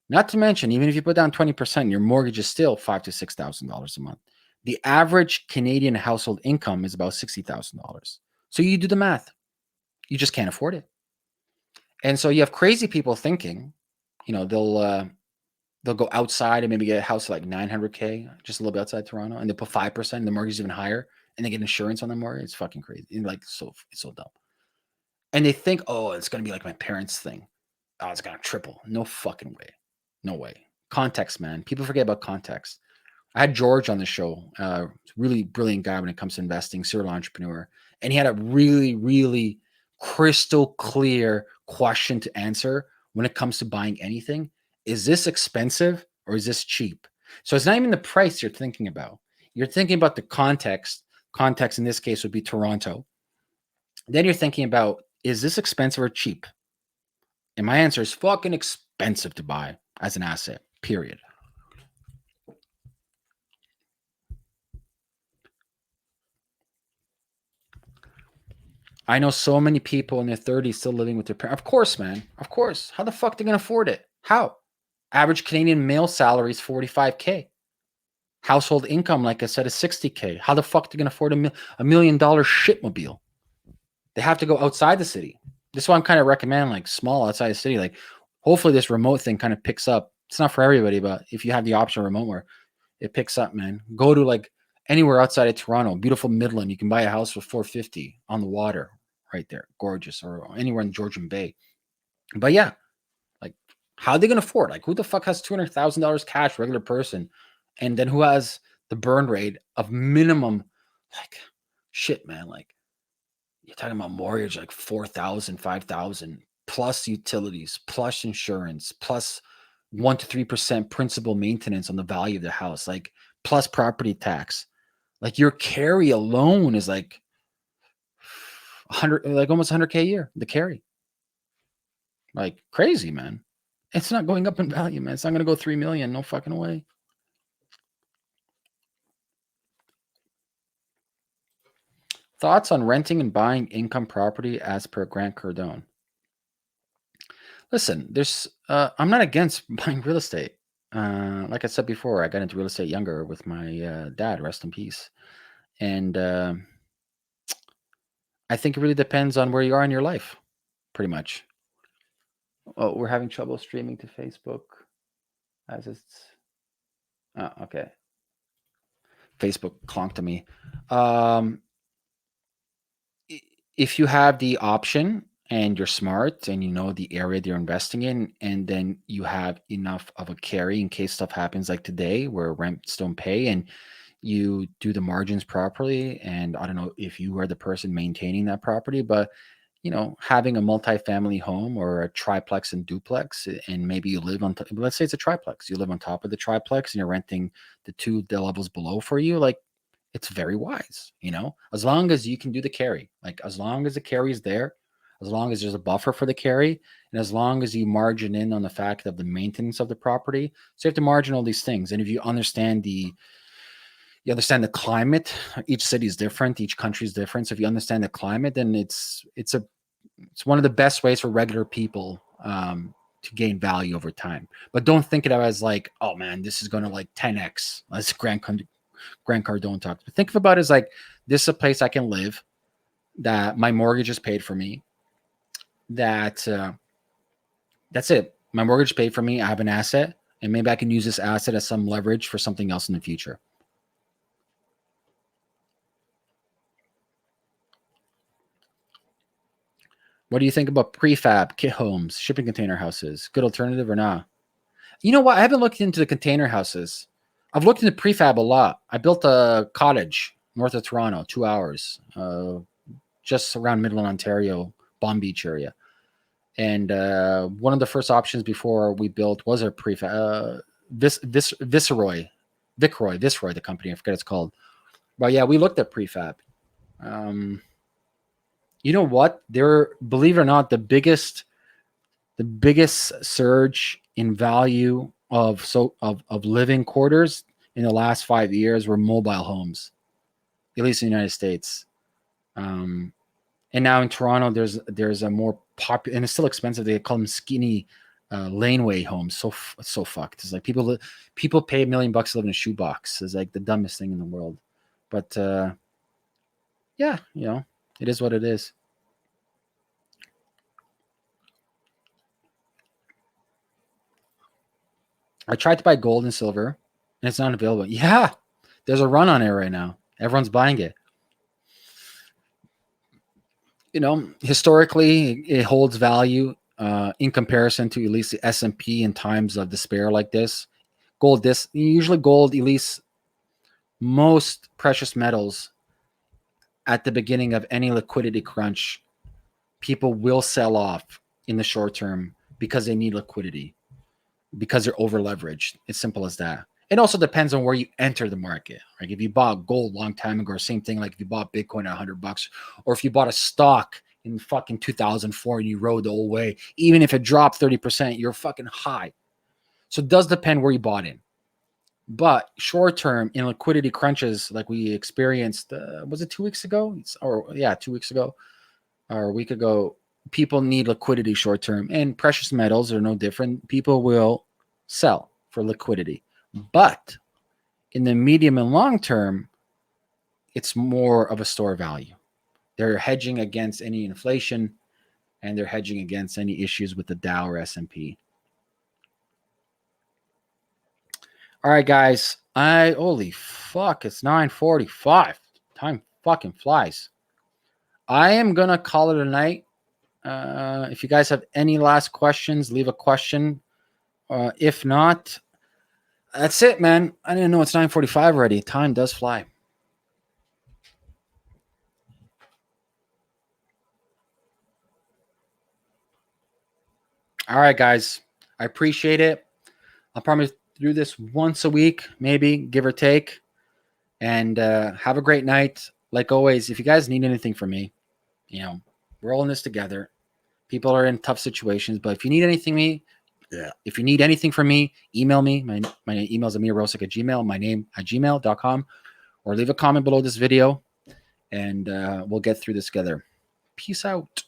Not to mention, even if you put down 20%, your mortgage is still $5,000 to $6,000 a month. The average Canadian household income is about $60,000. So you do the math. You just can't afford it. And so you have crazy people thinking, they'll go outside and maybe get a house at like $900K, just a little bit outside Toronto, and they put 5%, and the mortgage is even higher, and they get insurance on the mortgage. It's fucking crazy. It's so dumb. And they think, oh, it's gonna be like my parents' thing. Oh, it's gonna triple. No fucking way. No way. Context, man. People forget about context. I had George on the show, really brilliant guy when it comes to investing, serial entrepreneur, and he had a really, really crystal clear question to answer when it comes to buying anything. Is this expensive or is this cheap? So it's not even the price you're thinking about. You're thinking about the context. Context in this case would be Toronto. Then you're thinking about, is this expensive or cheap? And my answer is fucking expensive to buy as an asset, period. I know so many people in their 30s still living with their parents. Of course, man. Of course. How the fuck are they going to afford it? How? Average Canadian male salary is $45K. Household income, like I said, is $60K. How the fuck are they going to afford a $1 million shitmobile? They have to go outside the city. This is why I'm kind of recommending like small outside the city. Like hopefully this remote thing kind of picks up. It's not for everybody, but if you have the option of remote where it picks up, man, go to like anywhere outside of Toronto, beautiful Midland. You can buy a house for $450 on the water. right there, gorgeous, or anywhere in Georgian Bay. But yeah, like, how are they gonna afford? Like, who the fuck has $200,000 cash, regular person, and then who has the burn rate of minimum, like, shit, man, like, you're talking about mortgage like 4,000, 5,000 plus utilities, plus insurance, plus 1 to 3% principal maintenance on the value of the house, like, plus property tax. Like, your carry alone is like 100, like almost 100K a year. The carry, like, crazy, man. It's not going up in value, man. It's not going to go 3 million. No fucking way. Thoughts on renting and buying income property as per Grant Cardone? Listen, I'm not against buying real estate. Like I said before, I got into real estate younger with my dad, rest in peace. And I think it really depends on where you are in your life, pretty much. Oh, we're having trouble streaming to Facebook as it's. Oh, okay. Facebook clonked to me. If you have the option and you're smart and you know the area that you're investing in, and then you have enough of a carry in case stuff happens like today where rents don't pay, and you do the margins properly, and I don't know if you are the person maintaining that property, but having a multifamily home or a triplex and duplex, and maybe you live on, let's say it's a triplex, you live on top of the triplex and you're renting the levels below for you, like, it's very wise, as long as you can do the carry, like, as long as the carry is there, as long as there's a buffer for the carry, and as long as you margin in on the fact of the maintenance of the property. So you have to margin all these things. And if you understand the climate, each city is different, each country is different. So if you understand the climate, then it's one of the best ways for regular people to gain value over time. But don't think of it as like, oh man, this is going to like 10x. That's Grant Cardone talks. But think about it as like, this is a place I can live, that my mortgage is paid for me, that's it. My mortgage paid for me. I have an asset, and maybe I can use this asset as some leverage for something else in the future. What do you think about prefab, kit homes, shipping container houses? Good alternative or not? You know what? I haven't looked into the container houses. I've looked into prefab a lot. I built a cottage north of Toronto, 2 hours, just around Midland, Ontario, Palm Beach area. And one of the first options before we built was a prefab. Viceroy, the company, I forget it's called. But yeah, we looked at prefab. You know what? Believe it or not, the biggest surge in value of living quarters in the last 5 years were mobile homes, at least in the United States. And now in Toronto, there's a more popular, and it's still expensive. They call them skinny laneway homes. So fucked. It's like people pay $1 million to live in a shoebox. It's like the dumbest thing in the world. But yeah, it is what it is. I tried to buy gold and silver, and it's not available. Yeah, there's a run on it right now. Everyone's buying it. Historically, it holds value in comparison to at least the S&P in times of despair like this. Usually gold, at least most precious metals, at the beginning of any liquidity crunch, people will sell off in the short term because they need liquidity, because they're over leveraged. It's simple as that. It also depends on where you enter the market. Like if you bought gold a long time ago, or same thing like if you bought Bitcoin at $100, or if you bought a stock in fucking 2004 and you rode the whole way, even if it dropped 30%, you're fucking high. So it does depend where you bought in. But short term, in liquidity crunches like we experienced, was it 2 weeks ago? 2 weeks ago or a week ago, people need liquidity short term, and precious metals are no different. People will sell for liquidity. But in the medium and long term, it's more of a store value. They're hedging against any inflation, and they're hedging against any issues with the Dow or S&P. All right, guys. Holy fuck, it's 9:45. Time fucking flies. I am going to call it a night. If you guys have any last questions, leave a question. If not, that's it, man. I didn't know it's 9:45 already. Time does fly. All right, guys. I appreciate it. I'll probably do this once a week, maybe, give or take. And have a great night. Like always, if you guys need anything from me, we're all in this together. People are in tough situations, but if you need anything if you need anything from me, email me. My email is amirrosic at gmail, my name at gmail.com, or leave a comment below this video, and we'll get through this together. Peace out.